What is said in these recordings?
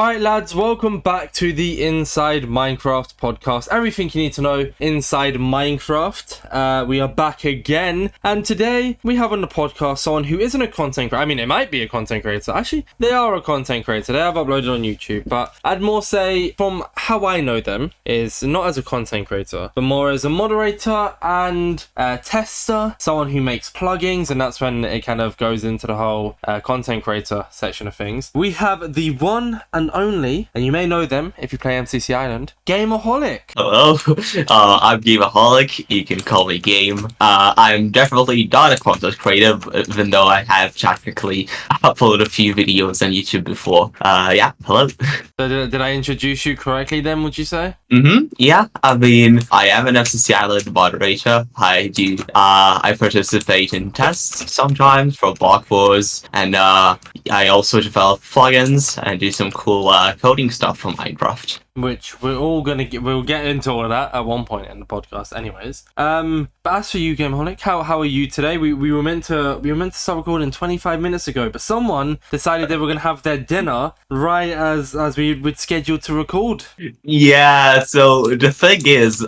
Alright lads, welcome back to the Inside Minecraft podcast. Everything you need to know inside Minecraft. We are back again, and today we have on the podcast someone who isn't a content creator. I mean, it might be a content creator. Actually, they are a content creator. They have uploaded on YouTube, but I'd more say, from how I know them, is not as a content creator, but more as a moderator and a tester, someone who makes plugins, and that's when it kind of goes into the whole content creator section of things. We have the one and only, and you may know them if you play MCCI Island, Gameoholic. Hello, I'm Gameoholic. You can call me Game. I'm definitely not a content creator, even though I have technically uploaded a few videos on YouTube before. Yeah, hello. So did I introduce you correctly then, would you say? Yeah, I mean, I am an MCCI Island moderator. I participate in tests sometimes for block wars, and I also develop plugins and do some cool coding stuff for Minecraft. Which we'll get into all of that at one point in the podcast anyways. But as for you, Gameoholic, how are you today? We were meant to start recording 25 minutes ago, but someone decided they were gonna have their dinner right as we would scheduled to record. Yeah, so the thing is,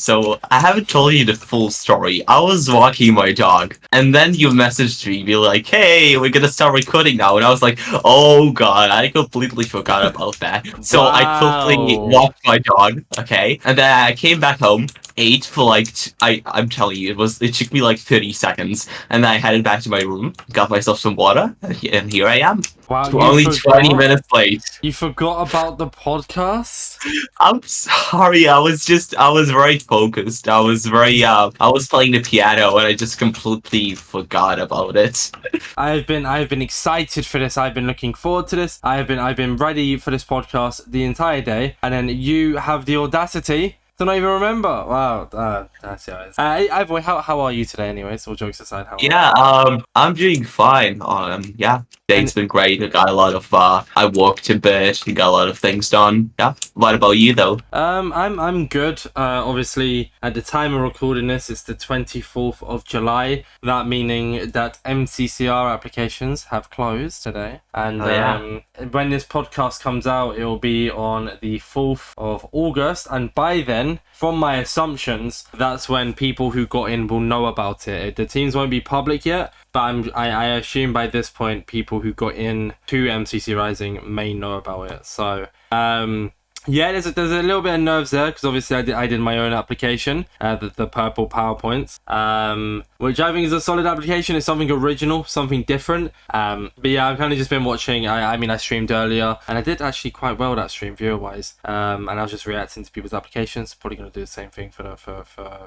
so I haven't told you the full story. I was walking my dog, and then you messaged me, be like, hey, we're gonna start recording now, and I was like, oh god, I completely forgot about that. So Wow. I quickly walked my dog, okay, and then I came back home, ate for I'm telling you, it took me like 30 seconds, and then I headed back to my room, got myself some water, and here I am. Wow, Only 20 minutes late. You forgot about the podcast? I'm sorry, I was very focused. I was playing the piano, and I just completely forgot about it. I've been excited for this. I've been looking forward to this. I've been ready for this podcast the entire day, and then you have the audacity to not even remember. Wow, that's it. Ivory, how are you today? Anyways, all jokes aside, how? I'm doing fine. Yeah, day's been great. I got a lot of I worked a bit. Got a lot of things done. Yeah. What about you though? I'm good. Obviously, at the time of recording this, it's the 24th of July. That meaning that MCCR applications have closed today, and when this podcast comes out, it will be on the 4th of August, and by then, from my assumptions, that's when people who got in will know about it. The teams won't be public yet, but I assume by this point, people who got in to MCC Rising may know about it. So, yeah, there's a little bit of nerves there, because obviously I did my own application, the purple PowerPoints, which I think is a solid application. It's something original, something different. But yeah, I've kind of just been watching. I streamed earlier, and I did actually quite well that stream viewer-wise. And I was just reacting to people's applications. Probably going to do the same thing for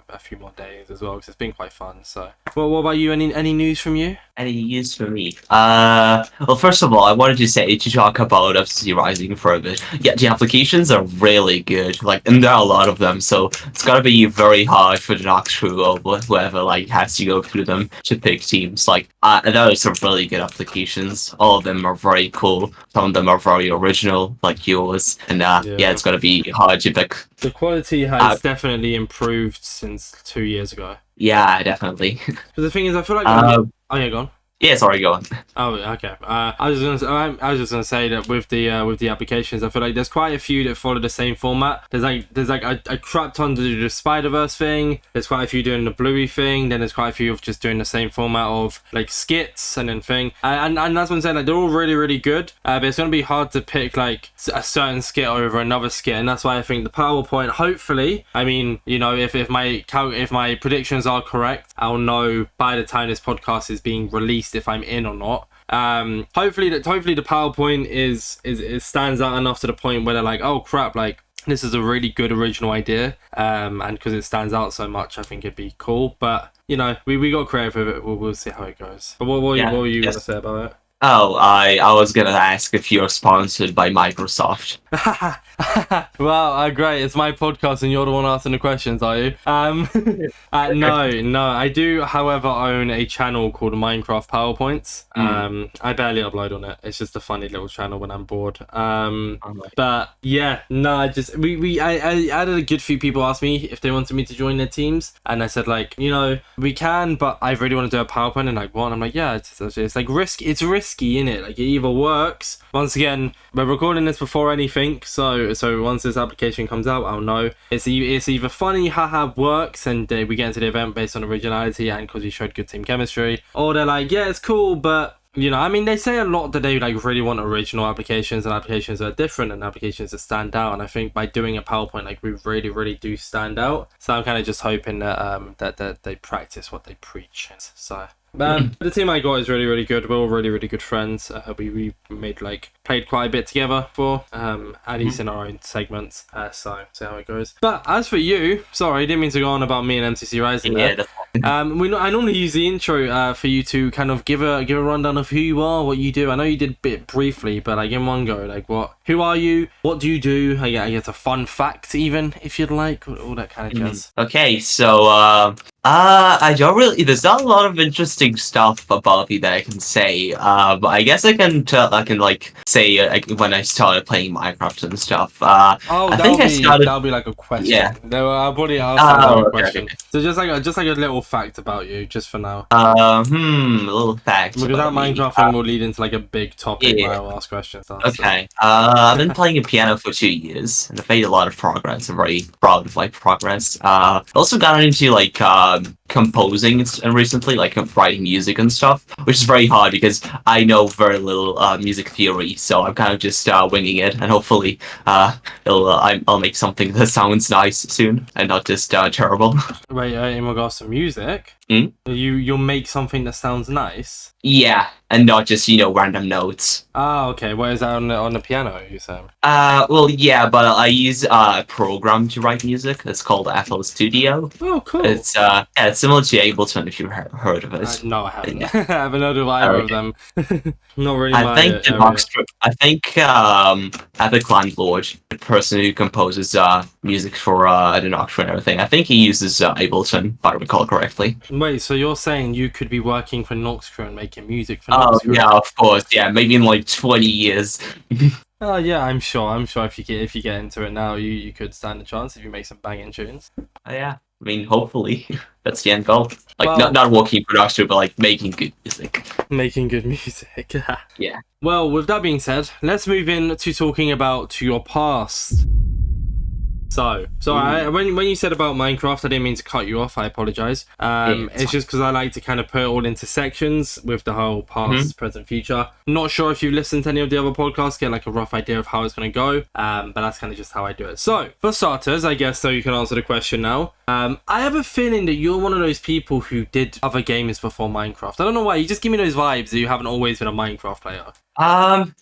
a few more days as well, because it's been quite fun. So, well, what about you? Any news from you? Any news for me? Well, first of all, I wanted to talk about FCC Rising for a bit. Yeah, the applications are really good, and there are a lot of them, so it's gotta be very hard for the Nox crew or whoever has to go through them to pick teams. Those are some really good applications. All of them are very cool. Some of them are very original, like yours, and yeah, it's gotta be hard to pick. The quality has definitely improved since 2 years ago. Yeah, definitely. But the thing is, I feel like oh yeah, go on. Yeah, sorry, go on. Oh, okay. I was just gonna say that with the applications, I feel like there's quite a few that follow the same format. There's a crap ton to do the Spider-Verse thing. There's quite a few doing the Bluey thing. Then there's quite a few of just doing the same format of skits and then thing. And that's what I'm saying. They're all really, really good. But it's gonna be hard to pick a certain skit over another skit, and that's why I think the PowerPoint. Hopefully, I mean, if my predictions are correct, I'll know by the time this podcast is being released if I'm in or not. Hopefully the PowerPoint is stands out enough to the point where they're like, oh crap, this is a really good original idea, and because it stands out so much, I think it'd be cool. But we got creative with it. We'll see how it goes. But what were you gonna say about it? Oh, I was gonna ask if you're sponsored by Microsoft. Well, great. It's my podcast, and you're the one asking the questions, are you? No. I do, however, own a channel called Minecraft PowerPoints. I barely upload on it. It's just a funny little channel when I'm bored. But yeah, no. I had a good few people ask me if they wanted me to join their teams, and I said like, we can, but I really want to do a PowerPoint. And like, what? And I'm like, yeah, it's like risky. It's risky, innit? Like, it either works. Once again, we're recording this before anything, so once this application comes out, I'll know. It's either funny, haha, works, and we get into the event based on originality and because we showed good team chemistry, or they're like, yeah, it's cool, but I mean, they say a lot that they like really want original applications and applications that are different and applications that stand out. And I think by doing a PowerPoint, like, we really, really do stand out. So I'm kind of just hoping that that they practice what they preach. So. The team I got is really, really good. We're all really, really good friends. We played quite a bit together for, at least in our own segments. So see how it goes. But as for you, sorry, I didn't mean to go on about me and MCC Rising there. I normally use the intro for you to kind of give a rundown of who you are, what you do. I know you did a bit briefly, but like in one go, like who are you? What do you do? I guess a fun fact, even if you'd like, all that kind of jazz. Okay, so I don't really. There's not a lot of interesting stuff about me that I can say. But I guess I can say when I started playing Minecraft and stuff. That'll be like a question. Yeah. No, I'll probably ask a question. Okay. So just like a little fact about you, just for now. A little fact. Because that Minecraft thing will lead into like a big topic where I'll ask questions. Okay. I've been playing the piano for 2 years, and I've made a lot of progress. I'm very proud of progress. Also got into composing recently, like writing music and stuff, which is very hard because I know very little music theory, so I'm kind of just winging it, and hopefully I'll make something that sounds nice soon and not just terrible. Wait, in regards to music, you'll make something that sounds nice? Yeah, and not just random notes. Ah, okay. What is that on the piano, you said? Well, yeah, but I use a program to write music. It's called FL Studio. Oh, cool. It's similar to Ableton, if you've heard of it. No, I haven't. I haven't heard of either of them. Not really. I think Epic Landlord, the person who composes music for the Noxtra and everything, I think he uses Ableton, if I recall correctly. Wait, so you're saying you could be working for Noxtra and making music for Noxtra? Oh yeah, of course. Yeah, maybe in like 20 years. Oh yeah, I'm sure if you get into it now, you could stand a chance if you make some banging tunes. Yeah, I mean, hopefully that's the end goal. Like, not working production, but like making good music. Making good music. Yeah. Well, with that being said, let's move in to talking about your past. So when you said about Minecraft, I didn't mean to cut you off. I apologize. It's just because I like to kind of put it all into sections with the whole past, present, future. Not sure if you've listened to any of the other podcasts, get like a rough idea of how it's going to go. But that's kind of just how I do it. So for starters, I guess, so you can answer the question now. I have a feeling that you're one of those people who did other games before Minecraft. I don't know why. You just give me those vibes that you haven't always been a Minecraft player.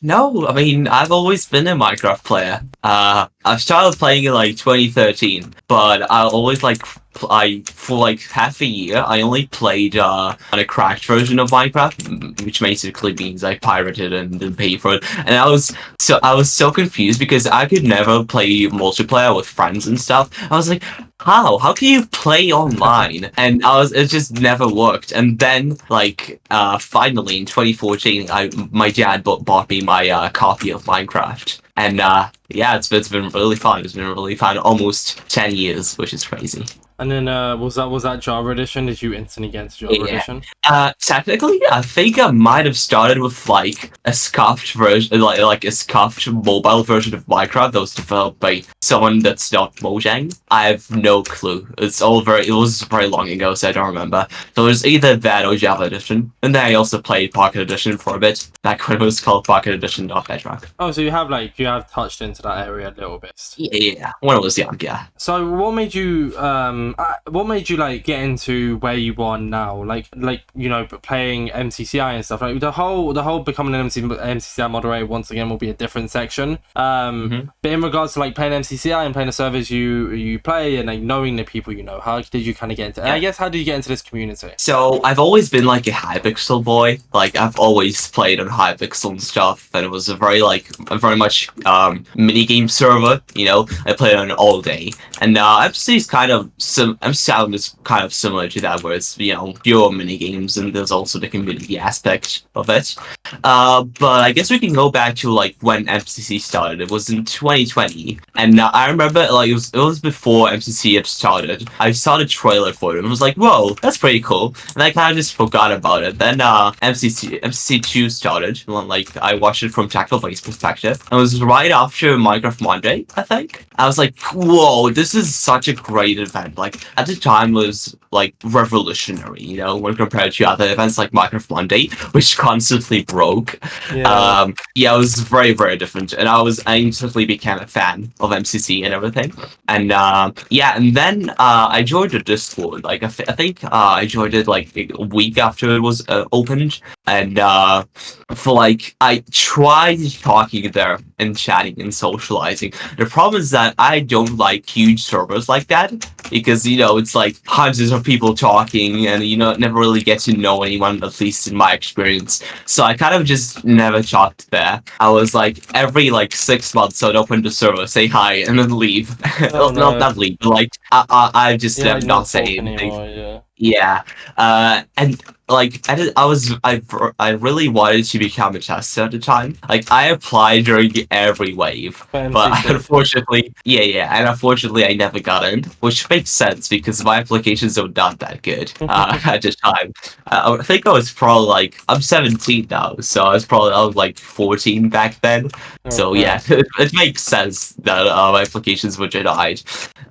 No, I mean, I've always been a Minecraft player. I started playing in like 2013, but I always for like half a year, I only played on a cracked version of Minecraft, which basically means I pirated and didn't pay for it. And I was so confused because I could never play multiplayer with friends and stuff. I was like, how can you play online? And it just never worked. And then finally in 2014, my dad bought me my copy of Minecraft. And it's been really fun. It's been really fun. Almost 10 years, which is crazy. And then was that Java Edition? Did you instantly get into Java Edition? Technically, I think I might have started with like a scuffed version, like a scuffed mobile version of Minecraft that was developed by someone that's not Mojang. I have no clue. It was very long ago, so I don't remember. So it was either that or Java Edition. And then I also played Pocket Edition for a bit, back when it was called Pocket Edition Bedrock. Oh, so you have touched into that area a little bit. Yeah, when I was young, yeah. So what made you what made you like get into where you are now? Like you know, playing MCCI and stuff. Like the whole becoming an MCCI moderator once again will be a different section. But in regards to like playing MCCI and playing the servers you play and like knowing the people you know, how did you kind of get into? I guess how did you get into this community? So I've always been like a Hypixel boy. Like I've always played on Hypixel and stuff, and it was a very much minigame server. You know, I played on it all day, and MCC is kind of MCC is kind of similar to that, where it's pure minigames, and there's also the community aspect of it. But I guess we can go back to like when MCC started. It was in 2020, and I remember like it was before MCC had started. I saw the trailer for it and was like, whoa, that's pretty cool. And I kind of just forgot about it. Then MCC2 started. Like I watched it from Tactical Blade's perspective. It was right after Minecraft Monday, I think. I was like, whoa, this is such a great event. Like at the time it was like revolutionary, when compared to other events like Minecraft Monday, which constantly broke. It was very, very different. And I instantly became a fan of MCC and everything. And and then I joined the Discord. Like I think I joined it like a week after it was opened, and for like I tried talking there and chatting and socializing. The problem is that I don't like huge servers like that, because it's like hundreds of people talking, and never really get to know anyone, at least in my experience. So I kind of just never talked there. I was like every like 6 months I'd open the server, say hi, and then leave. Oh, no. Not leave, but like I just not say anything. Anymore, and like I really wanted to become a tester at the time. Like I applied during every wave, but unfortunately, unfortunately I never got in, which makes sense because my applications are not that good at the time. I think I was probably like, I'm 17 now, so I was like 14 back then. So it makes sense that my applications were denied.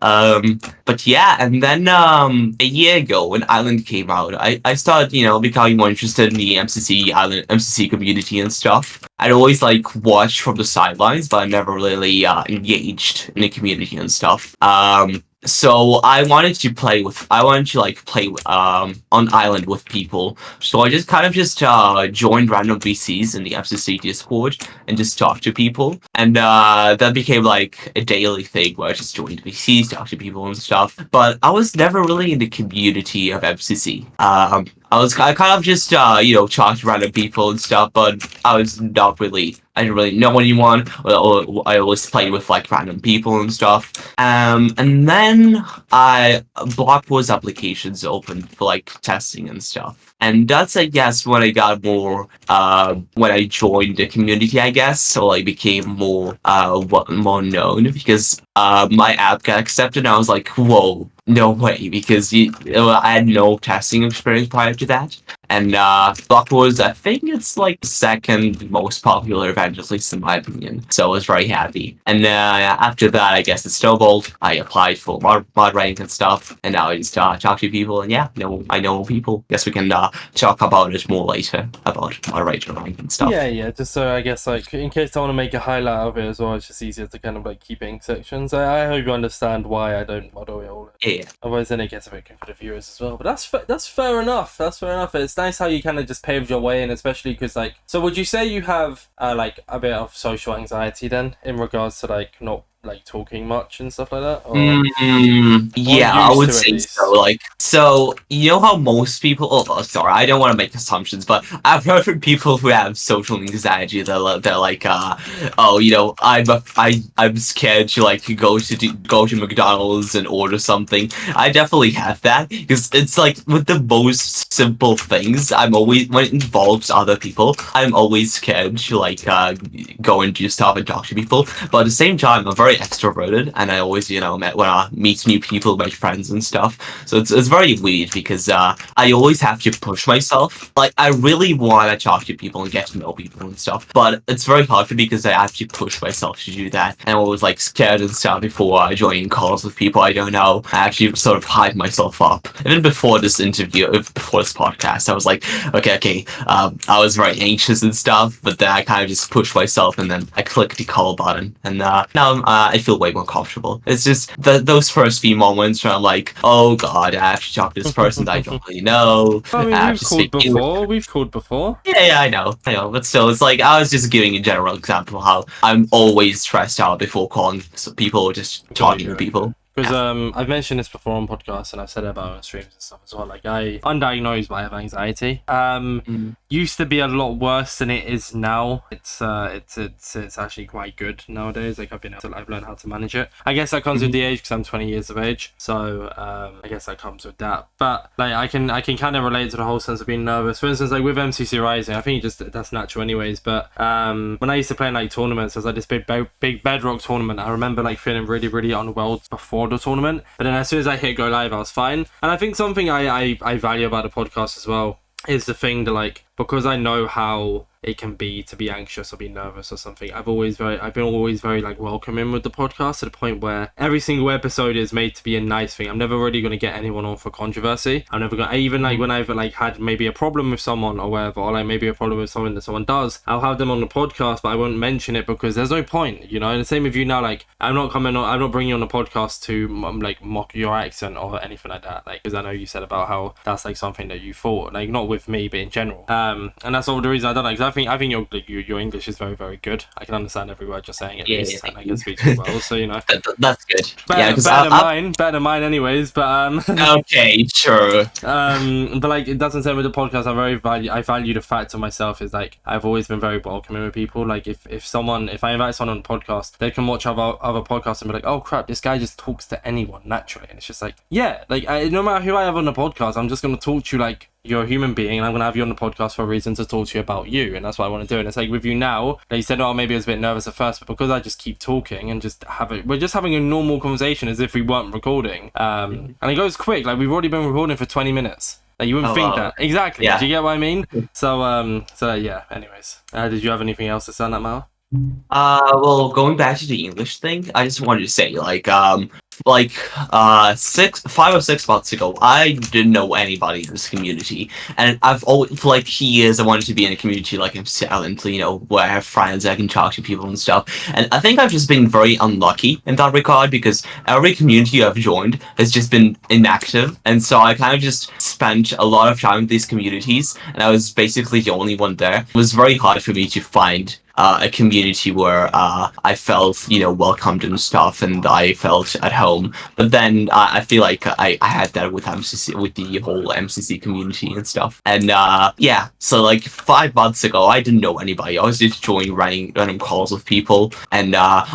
But yeah, and then a year ago when Island came out, I started becoming more interested in the MCC community and stuff. I'd always like watched from the sidelines, but I never really engaged in the community and stuff. So I wanted to play on Island with people. So I just joined random VCs in the MCC Discord and just talked to people. And that became like a daily thing where I just joined VCs, talked to people and stuff. But I was never really in the community of MCC. I kind of just talked to random people and stuff, but I didn't really know anyone. Or I always played with like random people and stuff. And then Blockwar's applications opened for like testing and stuff. And that's, I guess, when I got more, when I joined the community, I guess, so I became more known, because my app got accepted, and I was like, whoa, no way, because I had no testing experience prior to that. And Blockwar's, I think it's like the second most popular event, at least in my opinion. So I was very happy. And after that, I guess it snowballed. I applied for mod rank and stuff, and now I just talk to people, and I know people. Guess we can talk about it more later, about moderator rank and stuff. Yeah, just so I guess like in case I want to make a highlight of it as well, it's just easier to kind of like keep it in sections. I hope you understand why I don't moderate all. Yeah. Otherwise, then it gets a bit good for the viewers as well. But that's fair enough. That's fair enough. It's nice how you kind of just paved your way, and especially because like, so would you say you have like a bit of social anxiety then in regards to like not like talking much and stuff like that? Or I would say so. Like, so how most people, sorry, I don't want to make assumptions, but I've heard from people who have social anxiety that they're like, I'm scared to like go to McDonald's and order something. I definitely have that, because it's like with the most simple things, I'm always, when it involves other people, I'm always scared to like go and do stuff and talk to people. But at the same time, I'm very extroverted, and I always when I meet new people, make friends and stuff. So it's very weird, because I always have to push myself. Like I really want to talk to people and get to know people and stuff, but it's very hard for me because I have to push myself to do that. And I was like scared and stuff before joining calls with people I don't know. I actually sort of hype myself up. Even before this interview, before this podcast, I was like, okay. I was very anxious and stuff, but then I kind of just pushed myself, and then I clicked the call button, and now I feel way more comfortable. It's just those first few moments where I'm like, oh god, I have to talk to this person that I don't really know. I mean, I have we've to called speak English. before. We've called before. Yeah, I know, but still, it's like I was just giving a general example of how I'm always stressed out before calling people or just talking to people. Because I've mentioned this before on podcasts, and I've said it about on streams and stuff as well. Like, undiagnosed, I have anxiety. Used to be a lot worse than it is now. It's actually quite good nowadays. Like, I've learned how to manage it. I guess that comes with the age, because I'm 20 years of age. So I guess that comes with that. But like, I can kind of relate to the whole sense of being nervous. For instance, like with MCC Rising, I think that's natural anyways. But when I used to play in like tournaments, there's like this big Bedrock tournament. I remember like feeling really, really unwell before the tournament, but then as soon as I hit go live, I was fine. And I think something I value about the podcast as well is the thing that, like, because I know how it can be to be anxious or be nervous or something, I've been always very like welcoming with the podcast, to the point where every single episode is made to be a nice thing. I'm never really going to get anyone on for controversy. I'm never going to, even like when I've like had maybe a problem with someone or whatever, or like maybe a problem with something that someone does, I'll have them on the podcast, but I won't mention it because there's no point, you know. And the same with you now, like I'm not bringing you on the podcast to like mock your accent or anything like that, like, because I know you said about how that's like something that you thought, like not with me but in general, and that's all the reason I don't know, because I think your English is very, very good. I can understand every word you're saying at least, and I can speak as well. So you know, that's good. Better than mine, anyways. But okay, sure. But like, it doesn't say with the podcast. I value the fact of myself is like I've always been very welcoming with people. Like if I invite someone on the podcast, they can watch other podcasts and be like, oh crap, this guy just talks to anyone naturally, and it's just like, yeah, like no matter who I have on the podcast, I'm just gonna talk to you like you're a human being, and I'm going to have you on the podcast for a reason to talk to you about you, and that's what I want to do. And it's like with you now, like you said, oh, maybe I was a bit nervous at first, but because I just keep talking and we're just having a normal conversation as if we weren't recording, and it goes quick. Like we've already been recording for 20 minutes. Like you wouldn't think that. Exactly. Yeah. Do you get what I mean? So yeah, anyways. Did you have anything else to say on that, Mal? Well, going back to the English thing, I just wanted to say, 5 or 6 months ago, I didn't know anybody in this community, and I've always, for like years, I wanted to be in a community like MCCI, you know, where I have friends, I can talk to people and stuff. And I think I've just been very unlucky in that regard, because every community I've joined has just been inactive, and so I kind of just spent a lot of time in these communities, and I was basically the only one there. It was very hard for me to find a community where I felt, you know, welcomed and stuff, and I felt at home. But then I feel like I had that with MCC, with the whole MCC community and stuff. And yeah, so like 5 months ago, I didn't know anybody. I was just joining random calls with people, and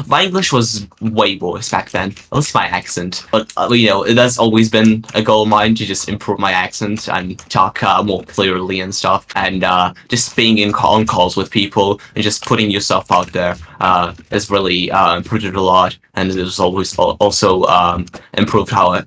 my English was way worse back then. At least my accent. But you know, it has always been a goal of mine to just improve my accent and talk more clearly and stuff. And just being on calls with people and just putting yourself out there has really improved it a lot, and it has always also improved how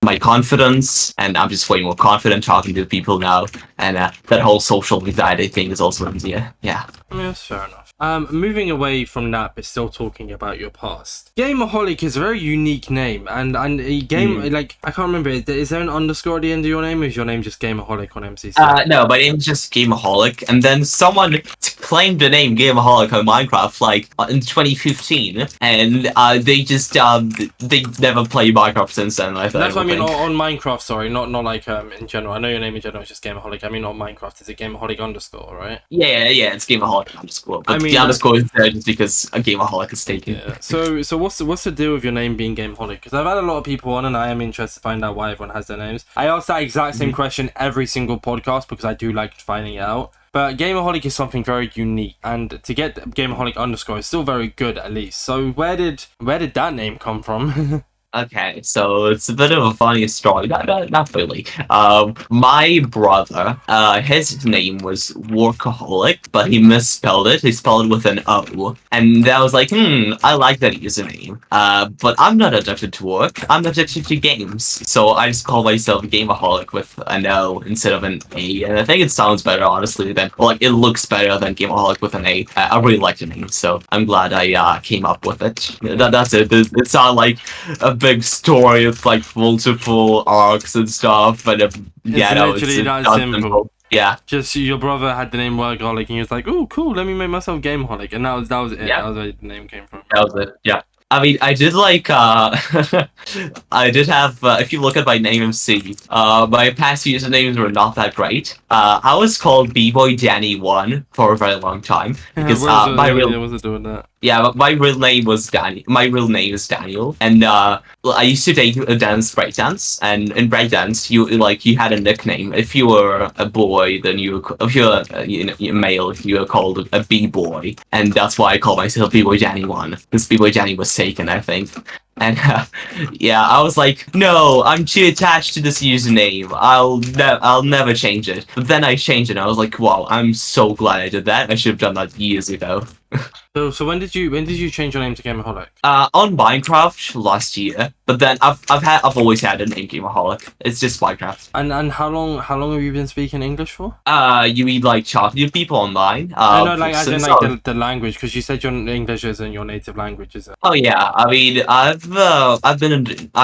my confidence, and I'm just way more confident talking to people now, and that whole social anxiety thing is also easier. Yeah. That's fair enough. Moving away from that, but still talking about your past. Gameoholic is a very unique name, and a game like I can't remember. Is there an underscore at the end of your name, or is your name just Gameoholic on MCC? No, my name is just Gameoholic, and then someone claimed the name Gameoholic on Minecraft like in 2015, and they just they never played Minecraft since then. That's what I mean on Minecraft. Sorry, not like in general. I know your name in general is just Gameoholic. I mean on Minecraft, is it Gameoholic underscore, right? Yeah, it's Gameoholic underscore. But I mean, the underscore is there just because a Gameoholic is taken. Yeah. So what's the deal with your name being Gameoholic? Because I've had a lot of people on, and I am interested to find out why everyone has their names. I ask that exact same question every single podcast because I do like finding it out. But Gameoholic is something very unique, and to get Gameoholic underscore is still very good at least. So where did that name come from? Okay, so it's a bit of a funny story. Not really. My brother, his name was Workaholic, but he misspelled it. He spelled it with an O. And I was like, I like that username. But I'm not addicted to work. I'm addicted to games. So I just call myself Gameaholic with an O instead of an A. And I think it sounds better, honestly, it looks better than Gameaholic with an A. I really like the name, so I'm glad I came up with it. That's it. It's not like a big story with like multiple arcs and stuff, but it's literally that simple. Yeah, just your brother had the name Workaholic, and he was like, "Oh, cool, let me make myself Gameaholic," and that was it. Yeah. That was where the name came from. That was it. Yeah. I mean, I did like I did have if you look at my name MC, my past usernames were not that great. I was called B-Boy Danny 1 for a very long time because Yeah, was it doing that? yeah, but my real name was Danny. My real name is Daniel, and I used to dance breakdance, and in breakdance, you had a nickname. If you were a boy, then if you were a male, you were called a b-boy, and that's why I call myself b-boy Danny 1, because b-boy Danny was taken, I think. And yeah, I was like, no, I'm too attached to this username. I'll never change it. But then I changed it. And I was like, wow, I'm so glad I did that. I should have done that years ago. So when did you change your name to Gameoholic? On Minecraft last year, but then I've always had a name Gameoholic. It's just Minecraft. And how long have you been speaking English for? You mean like talking to people online? No, like as in like the language, because you said your English isn't your native language, is it? Oh yeah, I mean I've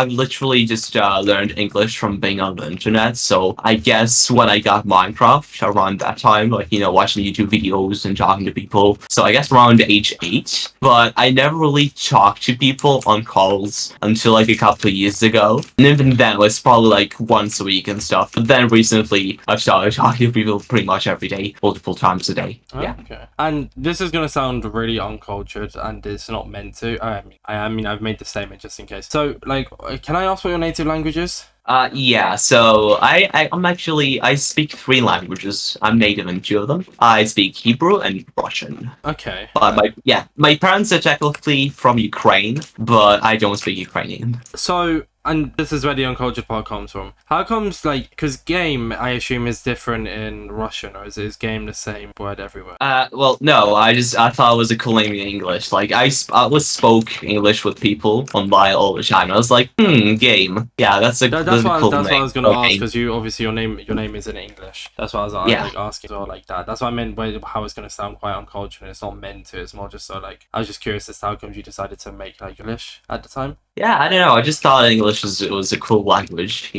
literally just learned English from being on the internet. So I guess when I got Minecraft around that time, like watching YouTube videos and talking to people. So I guess around age 8, but I never really talked to people on calls until like a couple of years ago. And even then, it was probably like once a week and stuff. But then recently, I've started talking to people pretty much every day, multiple times a day. Yeah. Okay. And this is gonna sound really uncultured, and it's not meant to. I mean, I've made the statement just in case. So, like, can I ask what your native language is? Yeah, so I speak 3 languages. I'm native in 2 of them. I speak Hebrew and Russian. Okay. But my parents are technically from Ukraine, but I don't speak Ukrainian. So, and this is where the uncultured part comes from. How comes, like, because game, I assume, is different in Russian, or is game the same word everywhere? Well, no, I thought it was a cool name in English. Like, I spoke English with people online all the time. I was like, game. Yeah, that's a cool name. That's what I was gonna ask, because you obviously your name is in English. That's what I was like asking as well, like that. That's what I meant how it's gonna sound quite uncultured. It's not meant to. It's more just so like I was just curious as to how come you decided to make like English at the time. Yeah, I don't know. I just thought English was a cool language,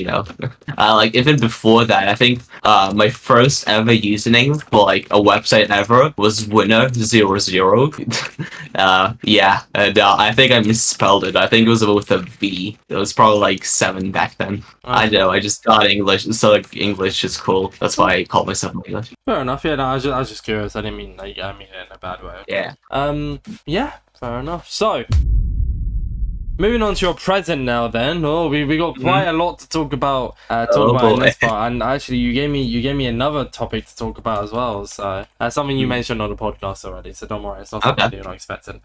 like even before that, I think my first ever username for like a website ever was winner00. Yeah, and I think I misspelled it. I think it was with a V. It was probably like 7 back then. I don't know. I just thought English, so like English is cool. That's why I call myself English. Fair enough. Yeah, no, I was just curious. I didn't mean it in a bad way. Yeah. Yeah. Fair enough. So. Moving on to your present now, then. Oh, we got quite a lot to talk about. In this part, and actually, you gave me another topic to talk about as well. So that's something you mentioned on the podcast already. So don't worry, it's not something you're not expecting.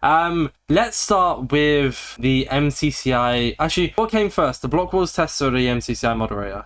Let's start with the MCCI. Actually, what came first, the Block Wars test or the MCCI Moderator?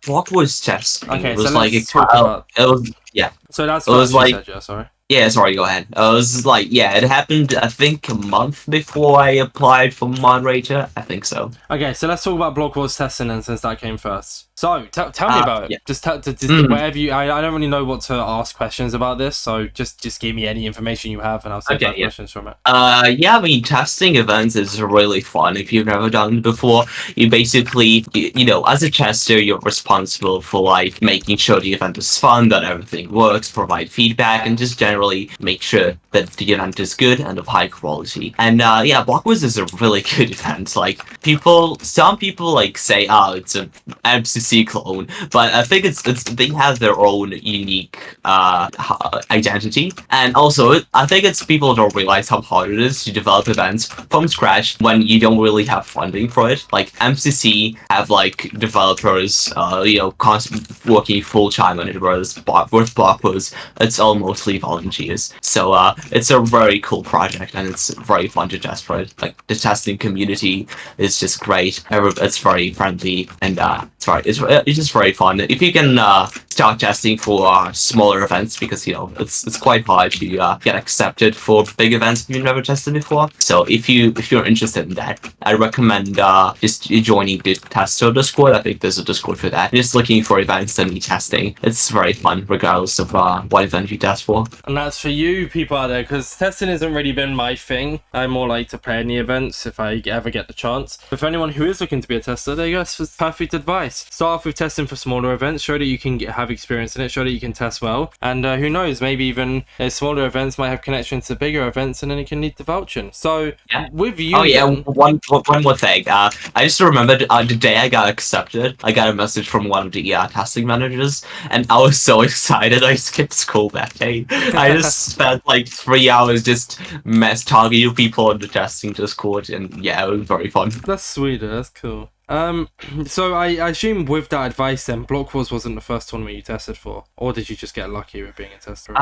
Block Wars test. Okay, it was so like let's talk about. It was yeah. So that's it was like. Said, yeah, sorry. Yeah, sorry, go ahead. It was like, yeah, it happened, I think, a month before I applied for Moderator. I think so. Okay, so let's talk about Block Wars testing, and since that came first. So, tell me about it. Yeah. Just wherever you... I don't really know what to ask questions about this, so just give me any information you have, and I'll take questions from it. Yeah, I mean, testing events is really fun. If you've never done it before, you basically, as a tester, you're responsible for, like, making sure the event is fun, that everything works, provide feedback, and just generally make sure that the event is good and of high quality. And, yeah, Block Wars is a really good event. Like, some people, like, say, oh, it's a MCC clone, but I think it's they have their own unique identity, and also I think it's people don't realize how hard it is to develop events from scratch when you don't really have funding for it. Like MCC have like developers, working full time on it, whereas with Block Wars it's all mostly volunteers. So it's a very cool project, and it's very fun to test for it. Like the testing community is just great. It's very friendly, and it's just very fun. If you can start testing for smaller events, because it's quite hard to get accepted for big events if you've never tested before. So if you're interested in that, I recommend just joining the tester Discord. I think there's a Discord for that. Just looking for events and testing. It's very fun regardless of what event you test for. And that's for you people out there, because testing hasn't really been my thing. I more like to play in the events if I ever get the chance. But for anyone who is looking to be a tester, there you go. It's perfect advice. Start off with testing for smaller events. Show that you can have have experience in it, show that you can test well, and who knows, maybe even smaller events might have connections to bigger events, and then you can lead the vouching. So with you, one more thing. I just remembered the day I got accepted, I got a message from one of the testing managers, and I was so excited I skipped school that day. I just spent like 3 hours just talking to people on the testing Discord, and yeah, it was very fun. That's sweet. That's cool. So I assume with that advice then, Block Wars wasn't the first tournament you tested for, or did you just get lucky with being a tester?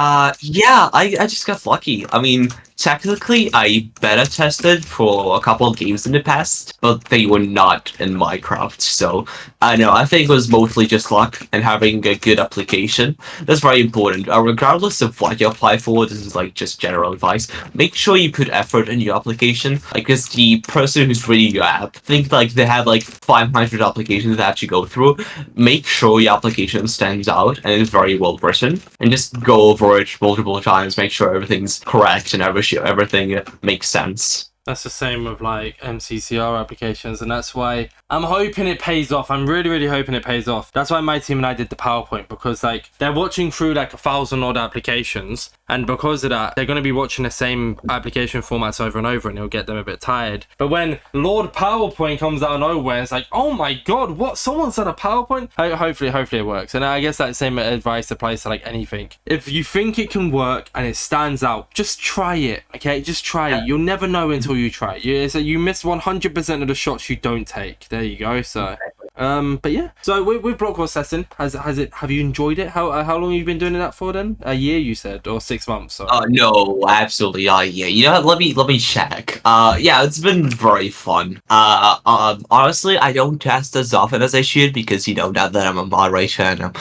Yeah, I just got lucky. I mean, technically, I beta tested for a couple of games in the past, but they were not in Minecraft, so I know, I think it was mostly just luck and having a good application. That's very important. Regardless of what you apply for, this is like just general advice. Make sure you put effort in your application. Like, because the person who's reading your app, think like they have like 500 applications they have to go through. Make sure your application stands out and is very well written, and just go over it multiple times. Make sure everything's correct and everything makes sense. That's the same with like MCCR applications, and that's why I'm hoping it pays off. I'm really hoping it pays off. That's why my team and I did the PowerPoint, because like they're watching through like 1,000 odd applications, and because of that, they're going to be watching the same application formats over and over, and it'll get them a bit tired. But when Lord PowerPoint comes out of nowhere, it's like, oh my god, what? Someone's done a PowerPoint? Hopefully it works. And I guess that same advice applies to like anything. If you think it can work and it stands out, just try it. Okay, just try it. You'll never know until you try it. You miss 100% of the shots you don't take. There you go. So but yeah, so with Block Wars testing, have you enjoyed it? How long have you been doing that for then? A year, you said, or 6 months? So. No, absolutely, yeah. You know, let me check. Yeah, it's been very fun. Honestly, I don't test as often as I should, because now that I'm a moderator and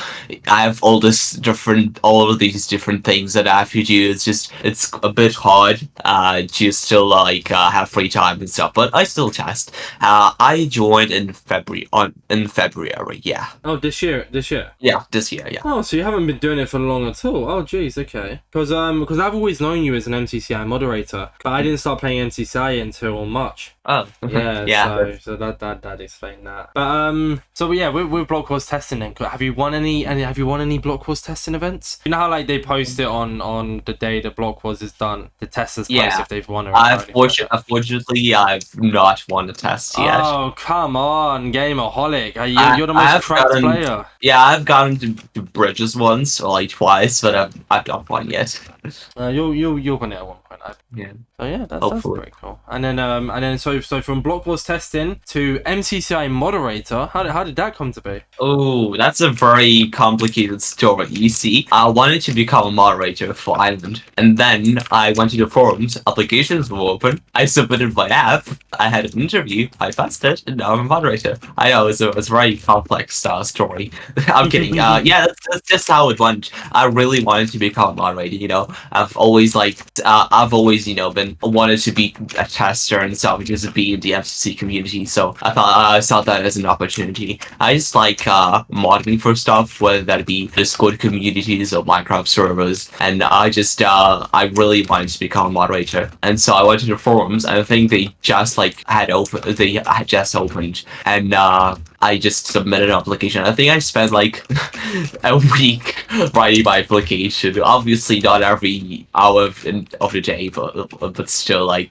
I have all of these different things that I have to do. It's a bit hard to still like have free time and stuff, but I still test. I joined in February. Yeah. Oh, this year. Yeah, this year. Yeah. Oh, so you haven't been doing it for long at all. Oh, geez, okay. Because I've always known you as an MCCI moderator, but I didn't start playing MCCI until March. Oh, yeah. yeah. So that explained that. But so yeah, with Block Wars testing, then have you won any Block Wars testing events? You know how like they post it on the day the Block Wars is done, the testers post if they've won. Unfortunately, I've not won a test yet. Oh, come on, Gameoholic. You're the most cracked player. Yeah, I've gotten to bridges once or like twice, but I've not won yet. You'll win it at one point. Yeah. So yeah, that's pretty cool. And then so from Block Wars testing to MCCI moderator, how did that come to be? Oh, that's a very complicated story. You see, I wanted to become a moderator for Island, and then I went to the forums. Applications were open. I submitted my app. I had an interview. I passed it, and now I'm a moderator. I know it's a very complex story. I'm kidding. Yeah, that's just how it went. I really wanted to become a moderator. I've always been wanted to be a tester and stuff, just to be in the MCC community. So I saw that as an opportunity. I just like modding for stuff, whether that be Discord communities or Minecraft servers, and I really wanted to become a moderator. And so I went to the forums, and I think they just had just opened, and I just submitted an application. I think I spent like a week writing my application. Obviously not every hour of the day, but still, I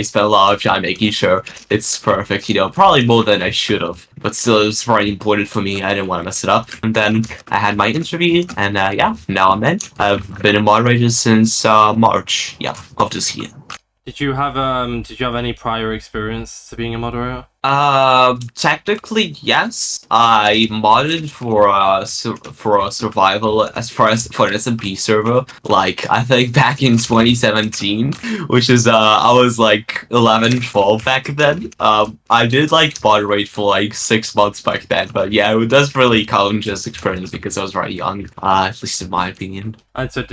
spent a lot of time making sure it's perfect. Probably more than I should have, but still it was very important for me. I didn't want to mess it up. And then I had my interview, and yeah, now I'm in. I've been a moderator since March, of this year. Did you have any prior experience to being a moderator? Technically, yes. I modded for a survival for an SMP server, I think back in 2017, which is I was 11, 12 back then. I did moderate for 6 months back then, but yeah, it doesn't really count as experience because I was very young, at least in my opinion. And so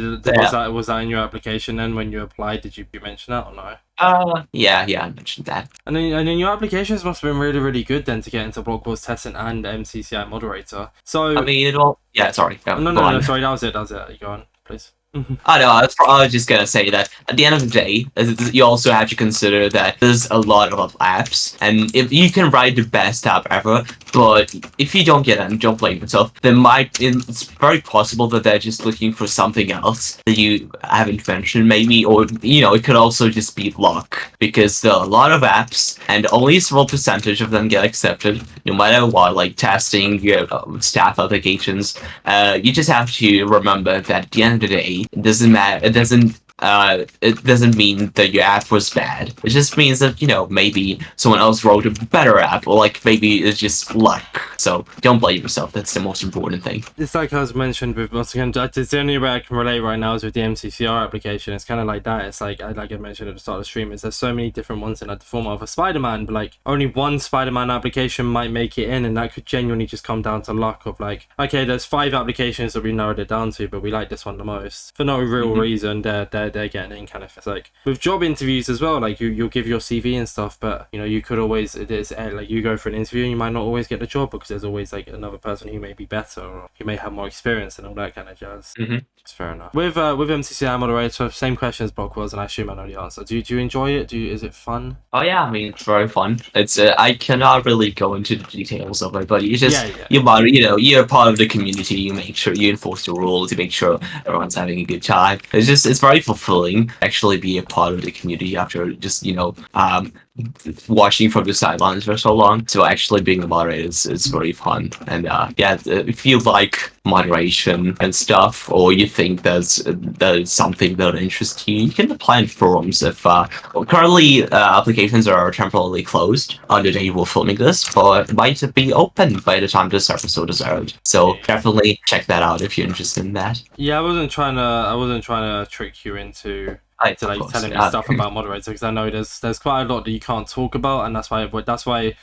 was that in your application then when you applied? Did you mention that or no? Yeah, I mentioned that. And then your applications must have been really, really good then to get into Block Wars testing and MCCI moderator. So I mean, it all. Yeah, sorry. No, sorry. That was it. You go on, please. I know. I was just gonna say that at the end of the day, you also have to consider that there's a lot of apps, and if you can write the best app ever, but if you don't get in, don't blame yourself. It's very possible that they're just looking for something else that you haven't mentioned, maybe, or it could also just be luck because there are a lot of apps, and only a small percentage of them get accepted, no matter what. Like testing your staff applications, you just have to remember that at the end of the day, it doesn't matter. It doesn't mean that your app was bad. It just means that maybe someone else wrote a better app, or like maybe it's just luck. So don't blame yourself. That's the most important thing. It's like I was mentioned with, once again, it's the only way I can relate right now is with the MCCR application. It's kind of like that. It's like I mentioned at the start of the stream, is there's so many different ones in like the format of a Spider-Man, but like only one Spider-Man application might make it in, and that could genuinely just come down to luck of like, okay, there's 5 applications that we narrowed it down to, but we like this one the most for no real reason. They're getting in kind of. It's like with job interviews as well, like you'll give your CV and stuff, but you could always, like you go for an interview and you might not always get the job because there's always like another person who may be better or who may have more experience and all that kind of jazz. It's fair enough. With MCCI Moderator, same question as Block was, and I assume I know the answer. Do you enjoy it? Is it fun? Oh yeah, I mean it's very fun. It's I cannot really go into the details of it, but you just you're part of the community. You make sure you enforce the rules. You make sure everyone's having a good time. It's very fulfilling actually be a part of the community after just watching from the sidelines for so long. So actually being a moderator is very fun. And if you like moderation and stuff, or you think there's something that interests you, you can apply in forums. If currently applications are temporarily closed on the day we're filming this, but it might be open by the time this episode is aired. So definitely check that out if you're interested in that. Yeah, I wasn't trying to trick you into telling me stuff about moderators, because I know there's quite a lot that you can't talk about, and that's why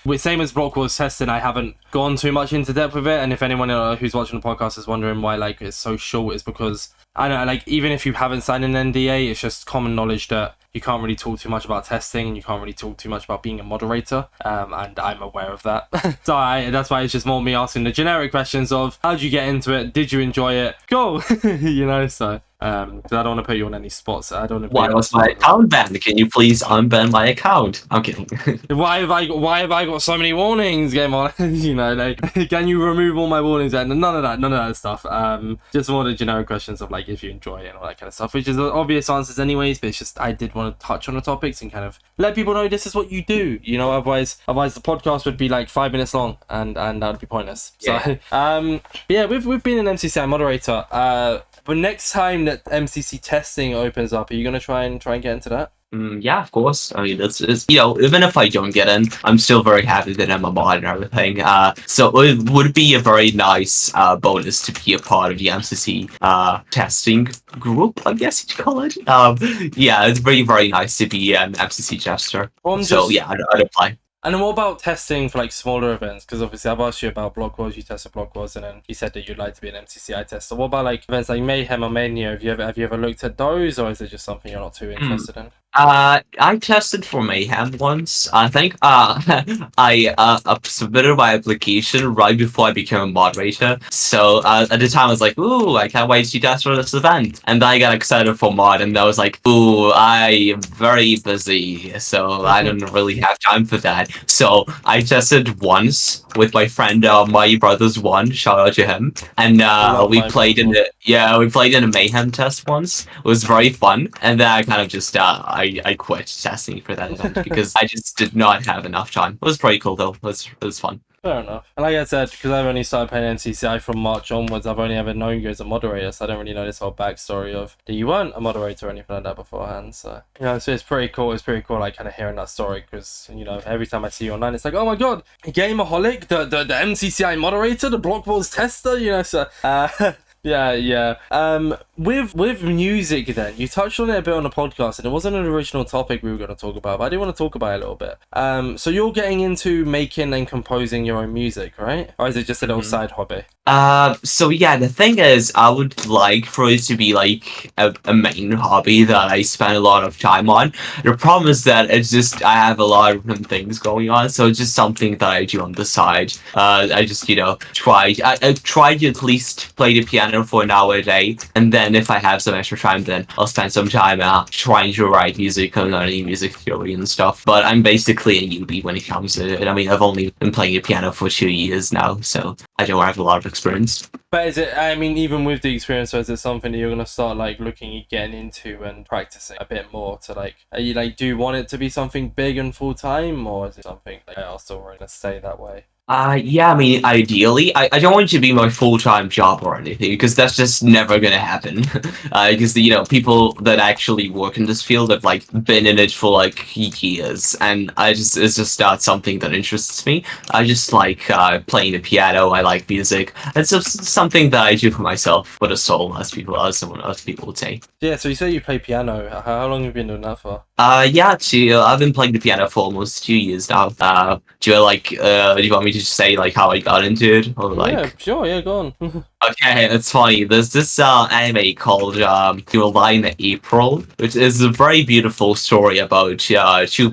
with same as Block Wars testing, I haven't gone too much into depth with it. And if anyone who's watching the podcast is wondering why like it's so short, it's because I don't know, like even if you haven't signed an NDA, it's just common knowledge that you can't really talk too much about testing, and you can't really talk too much about being a moderator, and I'm aware of that. So that's why it's just more me asking the generic questions of how'd you get into it, did you enjoy it, cool. So because I don't want to put you on any spots. I don't. Why was my account banned? Can you please unban my account? I'm kidding. Why have I got so many warnings? Gameoholic? Like, can you remove all my warnings? And none of that stuff. Just more the generic questions of like if you enjoy it and all that kind of stuff, which is obvious answers anyways. But it's just I did want to touch on the topics and kind of let people know this is what you do. Otherwise the podcast would be like 5 minutes long, and that would be pointless. Yeah. So we've been an MCCI moderator. But next time that MCC testing opens up, are you gonna try and get into that? Yeah, of course. I mean, it's even if I don't get in, I'm still very happy that I'm a mod and everything. So it would be a very nice bonus to be a part of the MCC testing group, I guess you'd call it. Yeah, it's very, very nice to be an MCC tester. I'd apply. And then what about testing for like smaller events? Because obviously I've asked you about Block Wars, you tested Block Wars, and then you said that you'd like to be an MCCI tester. What about like events like Mayhem or Mania? Have you ever looked at those, or is it just something you're not too interested in? I tested for Mayhem once. I think I submitted my application right before I became a moderator. So at the time I was like, ooh, I can't wait to test for this event. And then I got excited for mod, and I was like, ooh, I'm very busy, so I don't really have time for that. So I tested once with my friend, my brother's one. Shout out to him. And we played in a Mayhem test once. It was very fun, and then I kind of just I quit testing for that event because I just did not have enough time. It was pretty cool though. It was fun. Fair enough. And like I said, because I've only started playing MCCI from March onwards, I've only ever known you as a moderator, so I don't really know this whole backstory of that you weren't a moderator or anything like that beforehand. So so it's pretty cool. It's pretty cool, like kind of hearing that story, because every time I see you online, it's like, oh my god, Gameoholic, the MCCI moderator, the Block Wars tester, So Yeah. With music, then you touched on it a bit on the podcast, and it wasn't an original topic we were going to talk about, but I do want to talk about it a little bit. So you're getting into making and composing your own music, right? Or is it just a little side hobby? So yeah, the thing is, I would like for it to be like a main hobby that I spend a lot of time on. The problem is that it's just I have a lot of different things going on, so it's just something that I do on the side. I just try to at least play the piano for an hour a day, and then and if I have some extra time, then I'll spend some time trying to write music and learning music theory and stuff. But I'm basically a newbie when it comes to it. I mean, I've only been playing the piano for 2 years now, so I don't have a lot of experience. But is it, I mean, even with the experience, is it something that you're going to start like looking at getting into and practicing a bit more to like, are you like, do you want it to be something big and full time, or is it something like, I'll still going to stay that way? Yeah, I mean, ideally, I don't want it to be my full-time job or anything, because that's just never gonna happen. Because, people that actually work in this field have, like, been in it for, like, years, and it's just not something that interests me. I just like, playing the piano, I like music. It's just something that I do for myself, for the soul, as someone else people would say. Yeah, so you say you play piano. How long have you been doing that for? Yeah, I've been playing the piano for almost 2 years now. Do you want me to say like how I got into it, or like? Yeah, sure. Yeah, go on. Okay, it's funny. There's this anime called July in April, which is a very beautiful story about two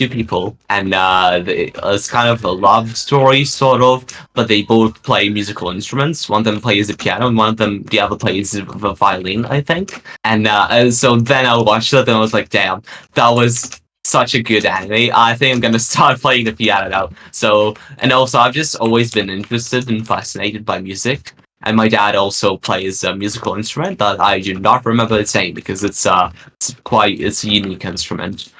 people, and it's kind of a love story sort of, but they both play musical instruments. One of them plays the piano, and the other plays the violin, I think. And so then I watched it, and I was like, damn, that was such a good anime. I think I'm gonna start playing the piano now. So, and also I've just always been interested and fascinated by music. And my dad also plays a musical instrument that I do not remember its name, because it's a unique instrument.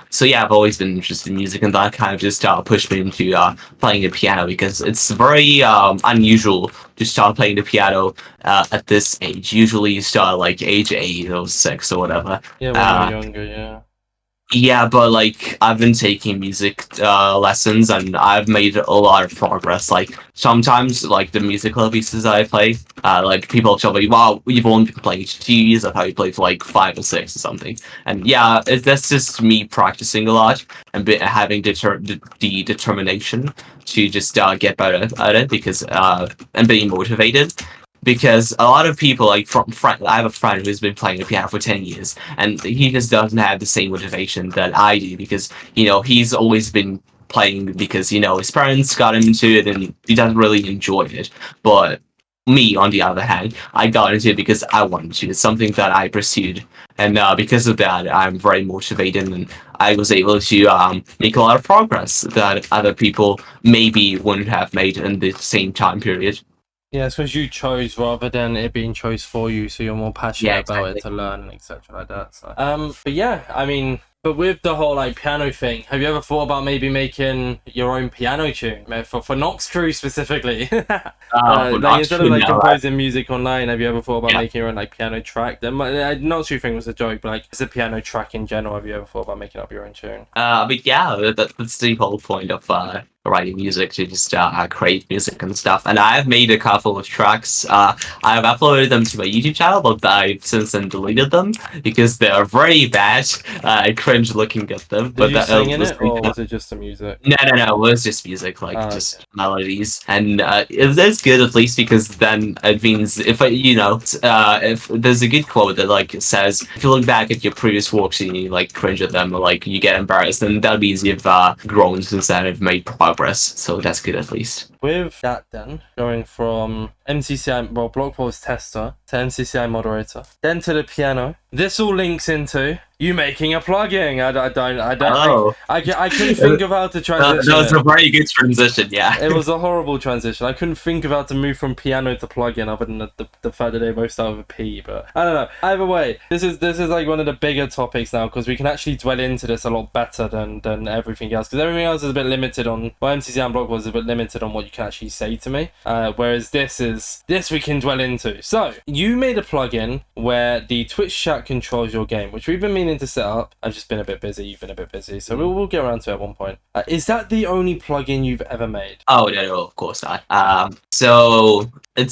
So yeah, I've always been interested in music, and that kind of just pushed me into playing the piano, because it's very unusual to start playing the piano at this age. Usually you start like age 8 or 6 or whatever. Yeah, when you're younger, yeah. Yeah, but like I've been taking music lessons, and I've made a lot of progress. Like sometimes, like the musical pieces I play, like people tell me, "Wow, you've only been playing 2 years. I thought you played for like 5 or 6 or something." And yeah, that's just me practicing a lot and having the determination to just get better at it, because and being motivated. Because a lot of people, like I have a friend who's been playing the piano for 10 years, and he just doesn't have the same motivation that I do, because he's always been playing because his parents got him into it, and he doesn't really enjoy it. But me, on the other hand, I got into it because I wanted to. It's something that I pursued, and because of that, I'm very motivated, and I was able to make a lot of progress that other people maybe wouldn't have made in the same time period. Yeah, it's because you chose rather than it being chose for you, so you're more passionate about it to learn and etc. like that. So, but yeah, I mean, but with the whole like piano thing, have you ever thought about maybe making your own piano tune for Nox Crew specifically? Like instead of like composing music online, have you ever thought about making your own like piano track? The Nox Crew thing was a joke, but like it's a piano track in general. Have you ever thought about making up your own tune? But yeah, that's the whole point of writing music, to just create music and stuff. And I have made a couple of tracks. I have uploaded them to my YouTube channel, but I've since then deleted them because they are very bad. I cringe looking at them. Did you sing in it, or was it just the music? No, it was just music, like just melodies. And it's good, at least, because then it means if if there's a good quote that like says, if you look back at your previous works and you like cringe at them, or like you get embarrassed, then that means you've grown since then, have made progress. So that's good, at least. With that, then going from MCCI, block post tester to MCCI moderator, then to the piano. This all links into you making a plugin. I couldn't think of how to transition. That was a very good transition. Yeah, it was a horrible transition. I couldn't think of how to move from piano to plugin, other than the fact that they both start with a P. But I don't know. Either way, this is like one of the bigger topics now, because we can actually dwell into this a lot better than everything else. Because everything else is a bit limited on. Well, MCCI and block was a bit limited on what you can actually say to me. Whereas this we can dwell into. So you made a plugin where the Twitch chat controls your game, which we've been meaning to set up. I've just been a bit busy. You've been a bit busy, so we'll get around to it at one point. Is that the only plugin you've ever made? Oh no, of course not. So I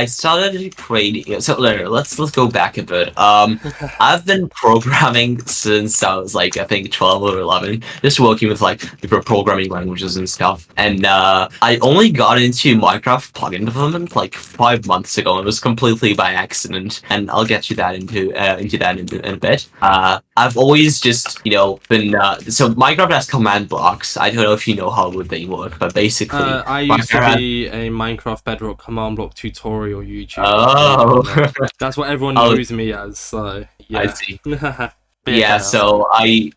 started creating. So let's go back a bit. I've been programming since I was like, I think 12 or 11, just working with like different programming languages and stuff. And I only got into Minecraft plugin government like 5 months ago. It was completely by accident, and I'll get you that into that in a bit. I've always just been so Minecraft has command blocks. I don't know if you know how would they work, but basically, I used to be a Minecraft Bedrock command block tutorial YouTuber. Oh, That's what everyone knows me as. So yeah. I see. Yeah, so I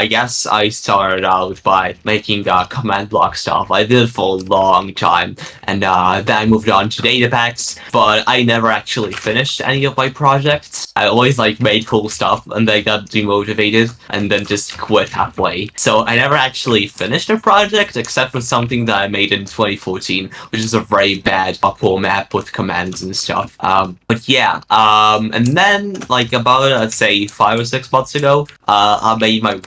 guess I started out by making command block stuff. I did it for a long time, and then I moved on to data packs, but I never actually finished any of my projects. I always made cool stuff, and then got demotivated, and then just quit halfway. So I never actually finished a project, except for something that I made in 2014, which is a very bad parkour map with commands and stuff. But yeah, and then about let's say 5 or 6 months ago, I made my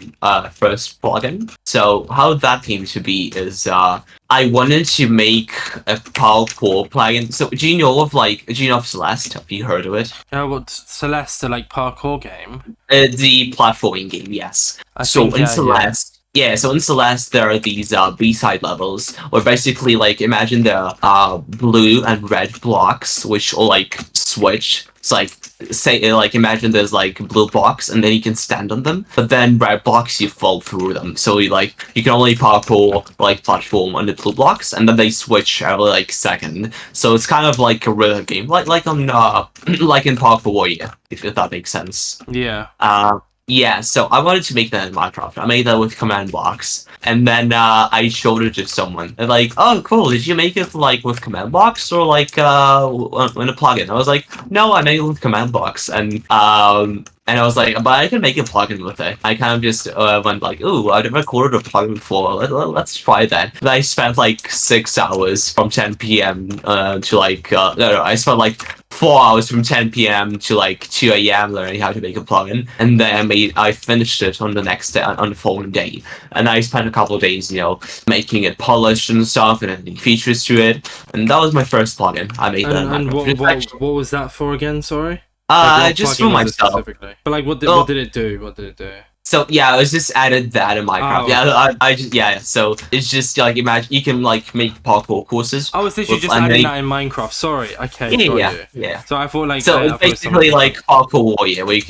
first plugin. So how that came to be is I wanted to make a parkour plugin. So do you know of Celeste? Have you heard of it? What Celeste, like parkour game? The platforming game, yes. Celeste. Yeah, so in Celeste, there are these B-side levels, where basically, imagine there are blue and red blocks, which all, switch. It's imagine there's, a blue box, and then you can stand on them, but then red blocks, you fall through them. So, you can only parkour, platform on the blue blocks, and then they switch every, second. So it's kind of like a rhythm game, like on, like in Parkour Warrior, if that makes sense. Yeah. Yeah, so I wanted to make that in Minecraft. I made that with command blocks, and then I showed it to someone. They're like, "Oh, cool! Did you make it with command blocks or in a plugin?" I was like, "No, I made it with command blocks," and I was like, "But I can make a plugin with it." I kind of just went "Ooh, I've never recorded a plugin before. Let's try that." And I spent 6 hours from 10 p.m. to no, I spent 4 hours from 10 p.m. to 2 a.m. learning how to make a plugin, and then I finished it on the next day, on the following day, and I spent a couple of days, making it polished and stuff, and adding features to it, and that was my first plugin. I made that. And what was that for again? Sorry. Just for myself. But what did it do? What did it do? So yeah, I was just added that in Minecraft. Oh, I just so it's just imagine you can make parkour courses. Oh, it's literally just adding that in Minecraft. Sorry, okay. Yeah. So I thought so it's basically Parkour Warrior, where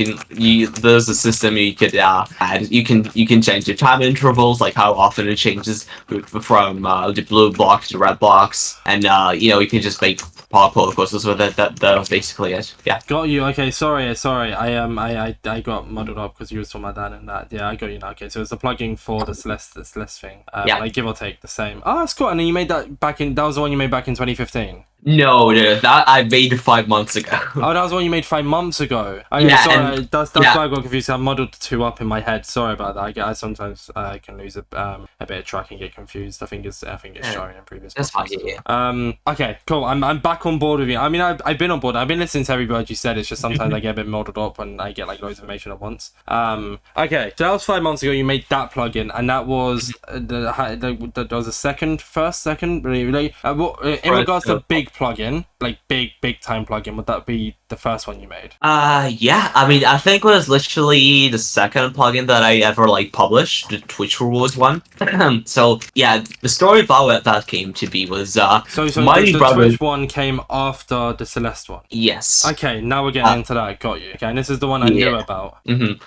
there's a system you could add. You can change the time intervals, how often it changes from the blue blocks to red blocks, and you can just make parkour courses with it. That was basically it. Yeah. Got you. Okay. Sorry. I got muddled up because you were talking about that and that. Yeah, I got you now. Okay, so it's a plugin for the Celeste thing. Yeah. Give or take the same. Oh, that's cool. And then you made that that was the one you made back in 2015. No, that I made 5 months ago. Oh, that was one you made 5 months ago. Okay, yeah, sorry, that's why I got confused. I muddled the two up in my head. Sorry about that. I sometimes can lose a bit of track and get confused. I think it's showing in previous. That's fine. Yeah. Okay, cool. I'm back on board with you. I mean, I've been on board. I've been listening to every word you said. It's just sometimes I get a bit muddled up when I get loads of information at once. Okay, so that was 5 months ago. You made that plugin, and that was that was a second. Really, in regards to big plugin, big time plugin, would that be the first one you made? Yeah. I mean, I think it was literally the second plugin that I ever published, the Twitch Rewards one. So yeah, the story of how that came to be was so the Twitch one came after the Celeste one. Yes. Okay, now we're getting into that. Got you. Okay, and this is the one I knew about.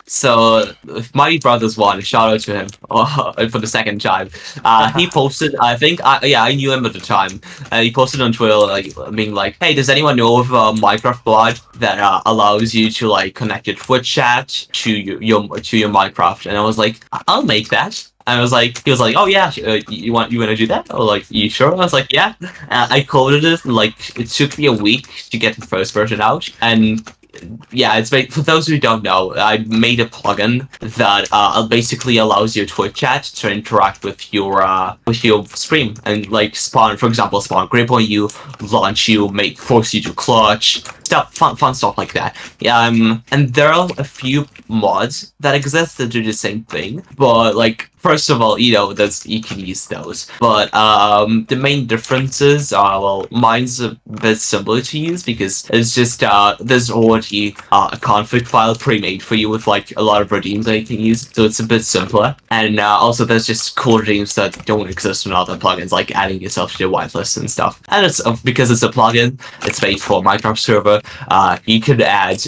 So Mighty Brothers one, shout out to him for the second time. He posted, I think, I knew him at the time. He posted on Twitter being hey, does anyone know of a Minecraft bot that allows you to connect your Twitch chat to your Minecraft? And I was like, I'll make that. And I was he was like, oh yeah, you want to do that? I was like, you sure? I was like, yeah. I coded it. It took me a week to get the first version out, and yeah, it's for those who don't know, I made a plugin that basically allows your Twitch chat to interact with your stream and spawn, for example, spawn grip on you, launch you, force you to clutch, fun stuff like that. And there are a few mods that exist that do the same thing, but like first of all, that's you can use those. But the main differences are, well, mine's a bit simpler to use because it's just there's already a config file pre-made for you with like a lot of redeems that you can use, so it's a bit simpler. And also there's just cool redeems that don't exist in other plugins, like adding yourself to the whitelist and stuff. And it's because it's a plugin, it's made for Minecraft server. You can add,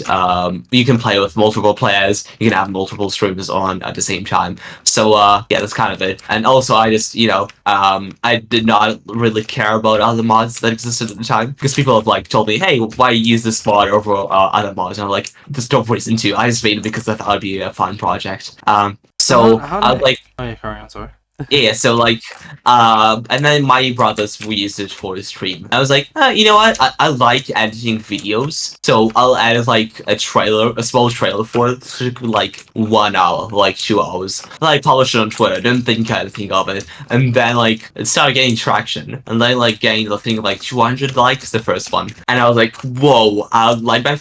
you can play with multiple players, you can have multiple streamers on at the same time. So yeah, that's kind of it. And also, I just, I did not really care about other mods that existed at the time because people have like told me, hey, why use this mod over other mods? And I'm like, there's no reason to. I just made it because I thought it'd be a fun project. So I like. Oh, yeah, carry on. Sorry. Yeah, so like, and then my brothers we used it for the stream. I was like, you know what? I like editing videos, so I'll add like a small trailer for it, so it could be, like 1 hour, like 2 hours. And I published it on Twitter. Didn't think anything of it, and then like it started getting traction, and then like getting the thing of like 200 likes the first one, and I was like, whoa! Like my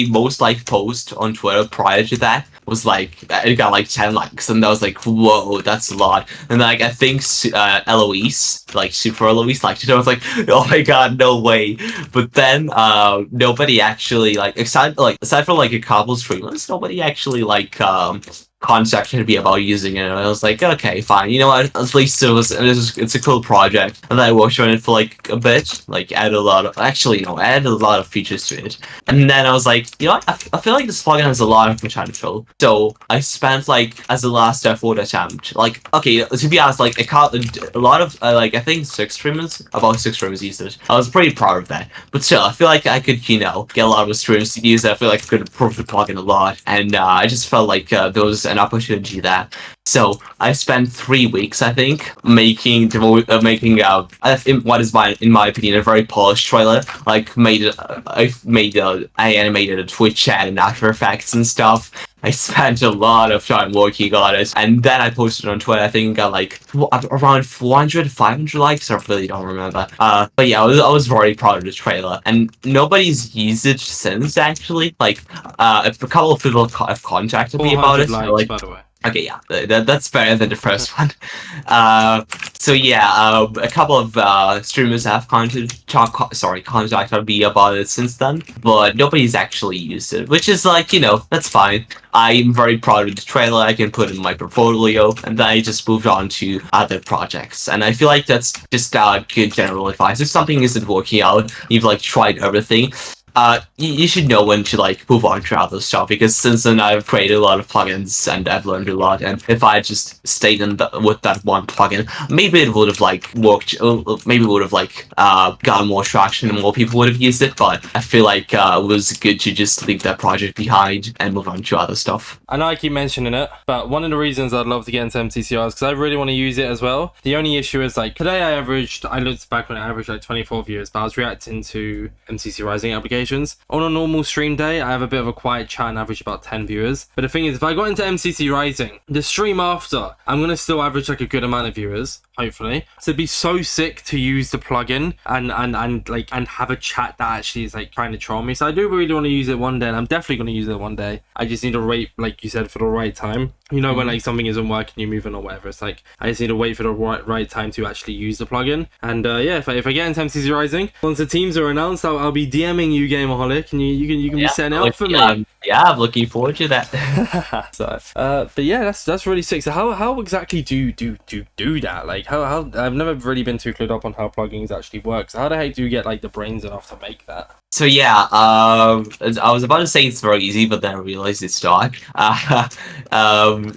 most liked post on Twitter prior to that was like it got like 10 likes, and I was like, whoa, that's a lot. And like I think Eloise, like Super Eloise, liked it. I was like, oh my god, no way. But then nobody actually like aside from like a couple streamers, nobody actually like contacted me about using it, and I was like, okay, fine. You know what? At least it's a cool project. And then I worked on it for like a bit, like added a lot of features to it. And then I was like, you know what? I feel like this plugin has a lot of potential. So I spent like as a last effort attempt, like okay, to be honest, like a lot of like I think about six streamers used it. I was pretty proud of that. But still, I feel like I could get a lot of streamers to use it. I feel like I could improve the plugin a lot, and I just felt like there was an opportunity that. So I spent 3 weeks, I think, making what is in my opinion, a very polished trailer. Like I animated a Twitch chat and After Effects and stuff. I spent a lot of time working on it, and then I posted it on Twitter. I think got like around 400, 500 likes. I really don't remember. But yeah, I was very proud of the trailer, and nobody's used it since. Actually, like a couple of people have contacted me about it. Likes, so, like, by the way. okay, yeah, that's better than the first one. So yeah, a couple of streamers have contacted me about it since then, but nobody's actually used it, which is like, that's fine. I'm very proud of the trailer. I can put it in my portfolio, and then I just moved on to other projects. And I feel like that's just good general advice. If something isn't working out, you've like tried everything, you should know when to like move on to other stuff, because since then I've created a lot of plugins and I've learned a lot, and if I just stayed with that one plugin, maybe it would have like worked, maybe would have like gotten more traction and more people would have used it, but I feel like it was good to just leave that project behind and move on to other stuff. I know I keep mentioning it, but one of the reasons I'd love to get into MCCR is because I really want to use it as well. The only issue is like today I looked back when I averaged like 24 viewers, but I was reacting to MCC Rising applications. On a normal stream day, I have a bit of a quiet chat and average about 10 viewers. But the thing is, if I got into MCC Rising, the stream after, I'm going to still average like a good amount of viewers, hopefully. So it'd be so sick to use the plugin and have a chat that actually is like trying to troll me. So I do really want to use it one day, and I'm definitely going to use it one day. I just need to wait, like you said, for the right time. When like something isn't working, you're moving or whatever. It's like I just need to wait for the right time to actually use the plugin. And yeah, if I get into MCC Rising, once the teams are announced, I'll be DMing you, Gameoholic, and you can be setting it up for me. Yeah, I'm looking forward to that. So, but yeah, that's really sick. So how exactly do you do that? Like how I've never really been too clued up on how plugins actually work. So how the heck do you get like the brains enough to make that? So yeah, I was about to say it's very easy, but then I realized it's not.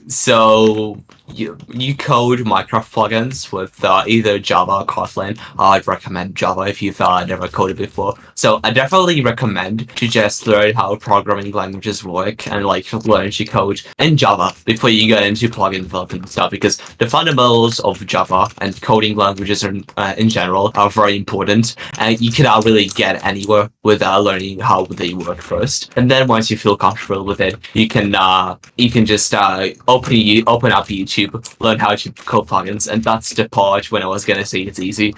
So you code Minecraft plugins with either Java or Kotlin. I'd recommend Java if you've never coded before. So I definitely recommend to just learn how programming languages work and like learn to code in Java before you get into plugin development and stuff, because the fundamentals of Java and coding languages in general are very important, and you cannot really get anywhere without learning how they work first. And then once you feel comfortable with it, you can just open up YouTube YouTube, learn how to code plugins, and that's the part when I was gonna say it's easy.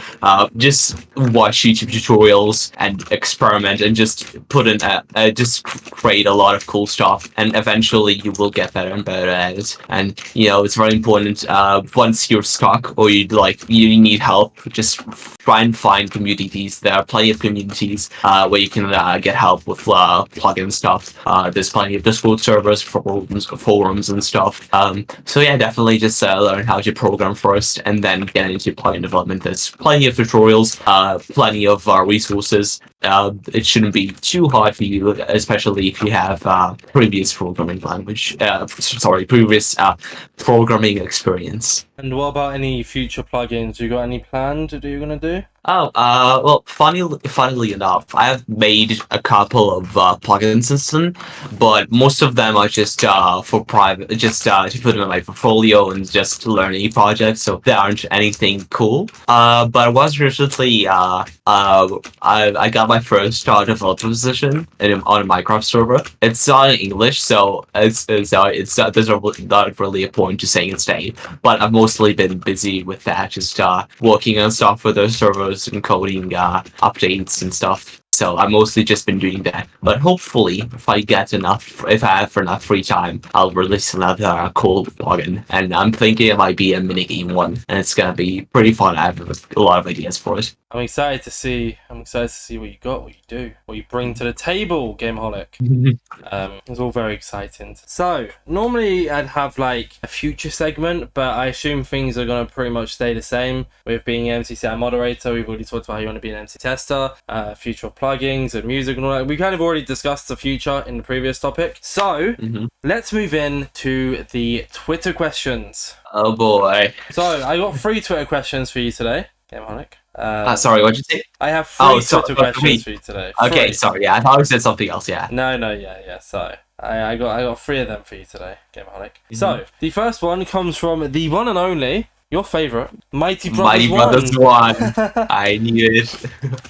Just watch YouTube tutorials and experiment, and just put in, just create a lot of cool stuff, and eventually you will get better and better at it. And it's very important. Once you're stuck or you need help, just try and find communities. There are plenty of communities where you can get help with plugin stuff. There's plenty of Discord servers, forums and stuff. So yeah, definitely just learn how to program first, and then get into plugin development. There's plenty of tutorials, plenty of resources. It shouldn't be too hard for you, especially if you have previous programming experience. And what about any future plugins? You got any planned that you're gonna do? Oh, well, funnily enough, I have made a couple of plugins since then, but most of them are just for private, just to put them in my portfolio and just to learn any projects, so they aren't anything cool. But I was recently, I got my first developer position on a Minecraft server. It's not in English, so there's not really a point to saying its name, but I've mostly been busy with that, just working on stuff for those servers and coding updates and stuff. So I've mostly just been doing that. But hopefully, if I have enough free time, I'll release another cool plugin. And I'm thinking it might be a minigame one, and it's gonna be pretty fun. I have a lot of ideas for it. I'm excited to see what you got, what you do, what you bring to the table, Gameoholic. It's all very exciting. So normally I'd have like a future segment, but I assume things are gonna pretty much stay the same. With being MCCI Moderator, we've already talked about how you want to be an MC tester, future of plugins and music and all that. We kind of already discussed the future in the previous topic. So let's move in to the Twitter questions. Oh boy. So I got 3 Twitter questions for you today, Gameoholic. Sorry, what'd you say? I have 3 Twitter questions me. for you today. Okay, 3. sorry, yeah, I thought you said something else, yeah. No, yeah. So I got 3 of them for you today, Gameoholic. So the first one comes from the one and only, your favorite, Mighty Brothers 1. I knew it.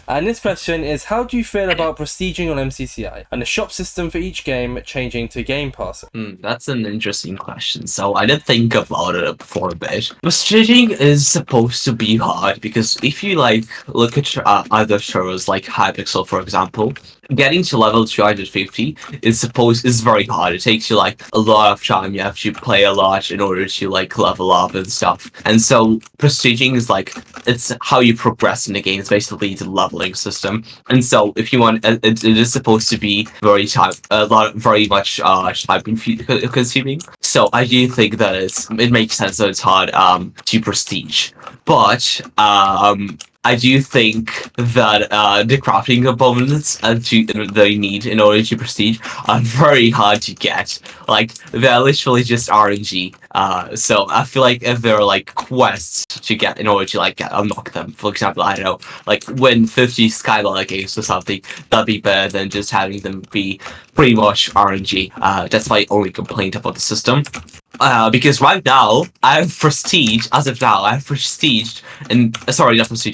And this question is, how do you feel about prestiging on MCCI and the shop system for each game changing to Game Pass? That's an interesting question. So I did think about it for a bit. Prestiging is supposed to be hard because if you look at other shows like Hypixel, for example, getting to level 250 is very hard. It takes you a lot of time. You have to play a lot in order to level up and stuff. And so prestiging is it's how you progress in the game. It's basically the leveling system. And so if you want, it is supposed to be very much time consuming. So I do think that it makes sense that it's hard to prestige. But I do think that the crafting components that you need in order to prestige are very hard to get. They're literally just RNG. So I feel like if there are quests to get in order to unlock them, for example, I don't know, win 50 Skyline games or something, that'd be better than just having them be pretty much RNG. That's my only complaint about the system. Because right now, I've prestiged,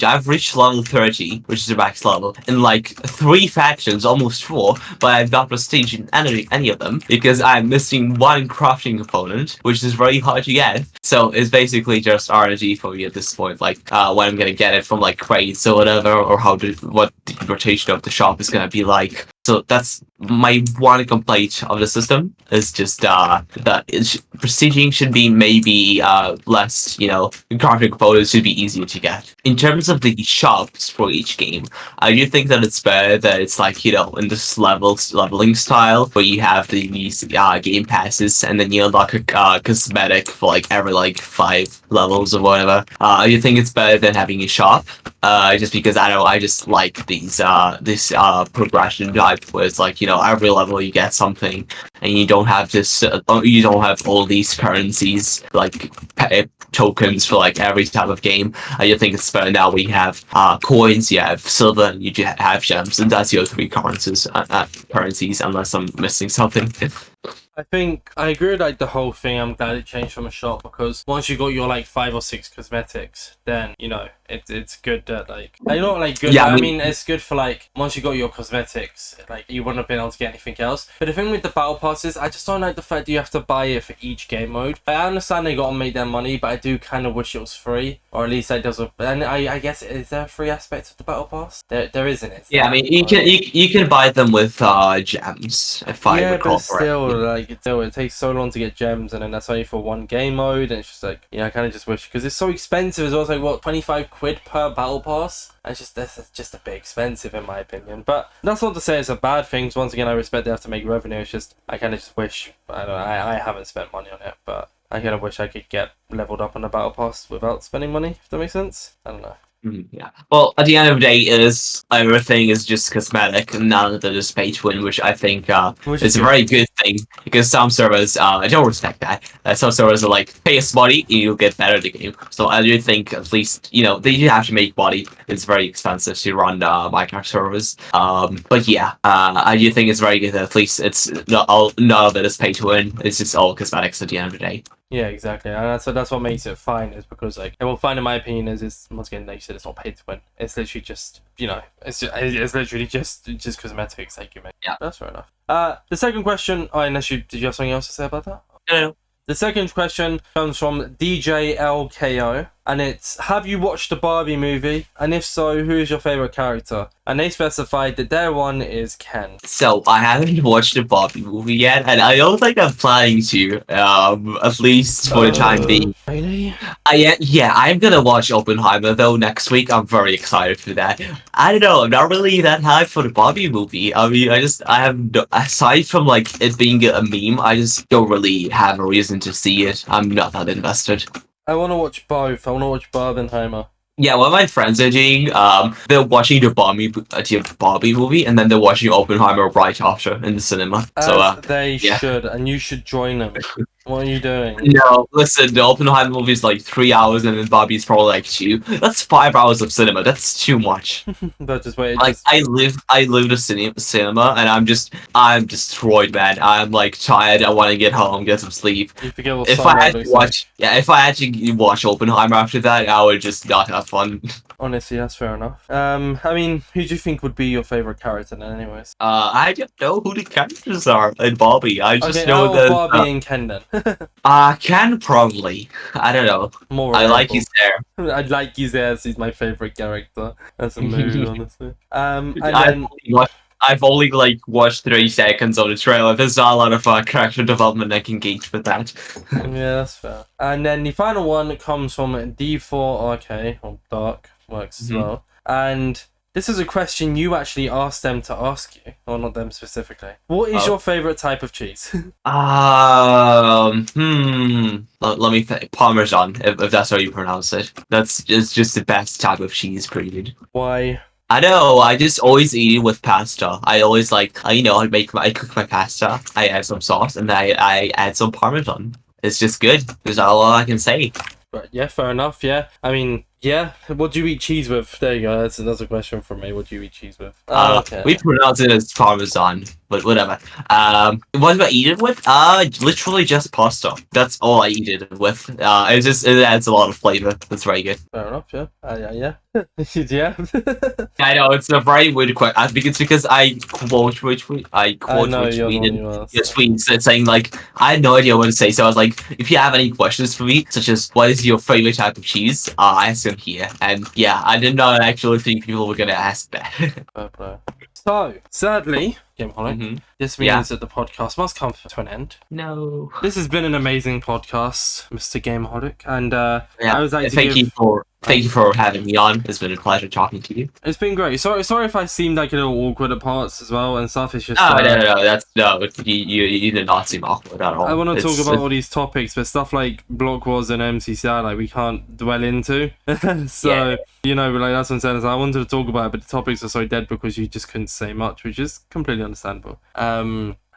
I've reached level 30, which is the max level, in 3 factions, almost 4, but I've not prestiged in any of them, because I'm missing one crafting component, which is very hard to get. So it's basically just RNG for me at this point, when I'm gonna get it from crates or whatever, or what the rotation of the shop is gonna be like. So that's my one complaint of the system, is just that prestiging should be maybe less, graphic components should be easier to get. In terms of the shops for each game, I do think that it's better that it's in this leveling style, where you have these game passes, and then you unlock a cosmetic for every 5 levels or whatever. I do think it's better than having a shop, just because I just like this progression type, where it's every level you get something, and you don't have you don't have all these currencies tokens for every type of game. I think it's better now we have coins, you have silver, and you have gems, and that's your 3 currencies, unless I'm missing something. I think I agree with the whole thing. I'm glad it changed from a shop, because once you got your 5 or 6 cosmetics, then it's good that like not like good. Yeah, I mean it's good for like once you got your cosmetics, like you wouldn't have been able to get anything else. But the thing with the battle passes, I just don't like the fact that you have to buy it for each game mode. I understand they gotta make their money, but I do kind of wish it was free, or at least that does. And I guess is there a free aspect of the battle pass? There isn't it? Yeah, I mean you can buy them with gems if I recall correctly. Still, it takes so long to get gems, and then that's only for one game mode, and it's just like, I kind of just wish, because it's so expensive as well. It's like, what, 25 quid per battle pass? And that's just a bit expensive in my opinion. But that's not to say it's a bad thing. So once again, I respect they have to make revenue. It's just, I kind of just wish, I haven't spent money on it, but I kind of wish I could get leveled up on the battle pass without spending money, if that makes sense. I don't know. Yeah. Well, at the end of the day, everything is just cosmetic, and none of it is pay to win, which I think is a very good thing. Because some servers, I don't respect that. Some servers are like, pay us money, and you'll get better at the game. So I do think at least they do have to make money. It's very expensive to run Minecraft servers. But yeah, I do think it's very good that at least it's none of it is pay to win. It's just all cosmetics at the end of the day. Yeah, exactly, and that's what makes it fine, is because like, fine in my opinion is once again, like you said, it's not paid to win. It's literally just it's literally just cosmetics, like you mentioned. Yeah, that's fair enough. The second question, unless did you have something else to say about that? No. The second question comes from DJLKO, and it's, have you watched the Barbie movie? And if so, who is your favorite character? And they specified that their one is Ken. So, I haven't watched the Barbie movie yet, and I don't think I'm planning to, at least for the time being. Really? Yeah, I'm gonna watch Oppenheimer, though, next week. I'm very excited for that. I don't know, I'm not really that hyped for the Barbie movie. I mean, aside from, like, it being a meme, I just don't really have a reason to see it. I'm not that invested. I want to watch both. I want to watch Barbenheimer. Yeah, what my friends are doing, they're watching the Barbie movie, and then they're watching Oppenheimer right after in the cinema. They should, and you should join them. What are you doing? No, listen, the Oppenheimer movie is like 3 hours, and then Barbie's probably like 2. That's 5 hours of cinema. That's too much. But just wait. Like I live the cinema, and I'm destroyed, man. I'm like tired. I want to get home, get some sleep. If I had to watch Oppenheimer after that, I would just not have fun. Honestly, that's fair enough. I mean, who do you think would be your favorite character then, anyways? I don't know who the characters are in Barbie. I just know that Barbie and Ken then. Ken probably. I don't know. More. I like his hair. I like his hair. He's my favorite character. That's a movie, honestly. I've only like watched 30 seconds of the trailer. There's not a lot of character development I can gauge with that. Yeah, that's fair. And then the final one comes from D4RK, or Dark, works as well. And this is a question you actually asked them to ask you, or not them specifically. What is your favorite type of cheese? Let me think. Parmesan, if that's how you pronounce it. It's just the best type of cheese, period. Why? I know, I just always eat it with pasta. I always I cook my pasta, I add some sauce, and I add some Parmesan. It's just good. There's all I can say. Right, yeah, fair enough, yeah. I mean, yeah, what do you eat cheese with? There you go, that's another question from me. What do you eat cheese with? Okay. We pronounce it as Parmesan, but whatever. What do I eat it with? Literally just pasta. That's all I eat it with. It adds a lot of flavor. That's very good. Fair enough, yeah. Yeah. Yeah. I know, it's a very weird question. I think it's because I quote tweet saying like, I had no idea what to say, so I was like, if you have any questions for me, such as what is your favorite type of cheese, ask them here. And yeah, I did not actually think people were gonna ask that. So, sadly, Gameoholic, this means that the podcast must come to an end. No. This has been an amazing podcast, Mr. Gameoholic, and I was like, Thank you for having me on. It's been a pleasure talking to you. It's been great. Sorry if I seemed like a little awkward at parts as well and stuff. It's just no. You did not seem awkward at all. I want to talk about all these topics, but stuff like Block Wars and MCCI, like we can't dwell into. So like that's what I'm saying. Is I wanted to talk about it, but the topics are so dead because you just couldn't say much, which is completely understandable.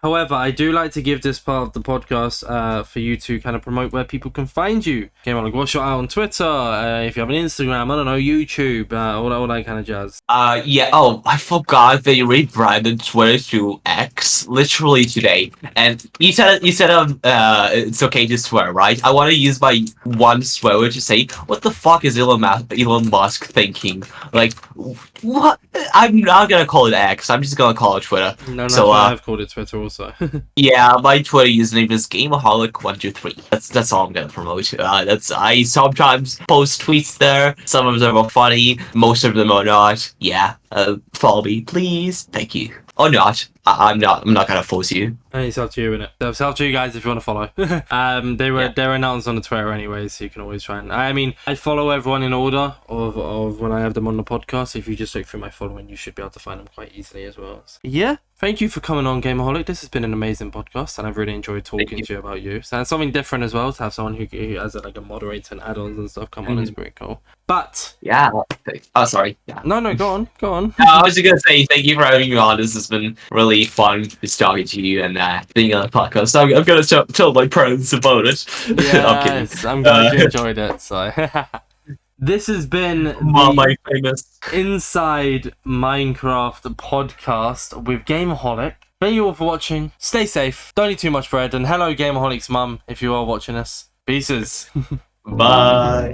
However, I do like to give this part of the podcast for you to kind of promote where people can find you. What's your out on Twitter? If you have an Instagram, I don't know, YouTube, all that kind of jazz. Oh, I forgot they rebranded Twitter to X. Musk literally today, and you said it's okay to swear, right? I want to use my one swear word to say, what the fuck is Elon Musk thinking? Like, what? I'm not gonna call it X. I'm just gonna call it Twitter. No, So I've called it Twitter also. yeah, my Twitter username is Gameoholic123. That's all I'm gonna promote. I sometimes post tweets there. Some of them are funny, most of them are not. Yeah, follow me, please. Thank you. Or not. I'm not gonna force you. It's up to you, innit? So it's up to you guys if you want to follow. They're announced on the Twitter anyway, so you can always try and. I mean, I follow everyone in order of when I have them on the podcast. If you just look through my following, you should be able to find them quite easily as well. So, yeah. Thank you for coming on, Gameoholic. This has been an amazing podcast, and I've really enjoyed talking to you about you. So it's something different as well to have someone who has like a moderator and add-ons and stuff come on is pretty cool. But yeah, oh sorry. Yeah. No, go on. No, I was just gonna say thank you for having me on. This has been really fun just talking to you and being on the podcast. So I'm gonna tell my parents about it. Yes, I'm glad you enjoyed it. So. This has been my famous Inside Minecraft podcast with Gameoholic. Thank you all for watching. Stay safe. Don't eat too much bread. And hello, Gameoholic's mum, if you are watching us. Pieces. Bye.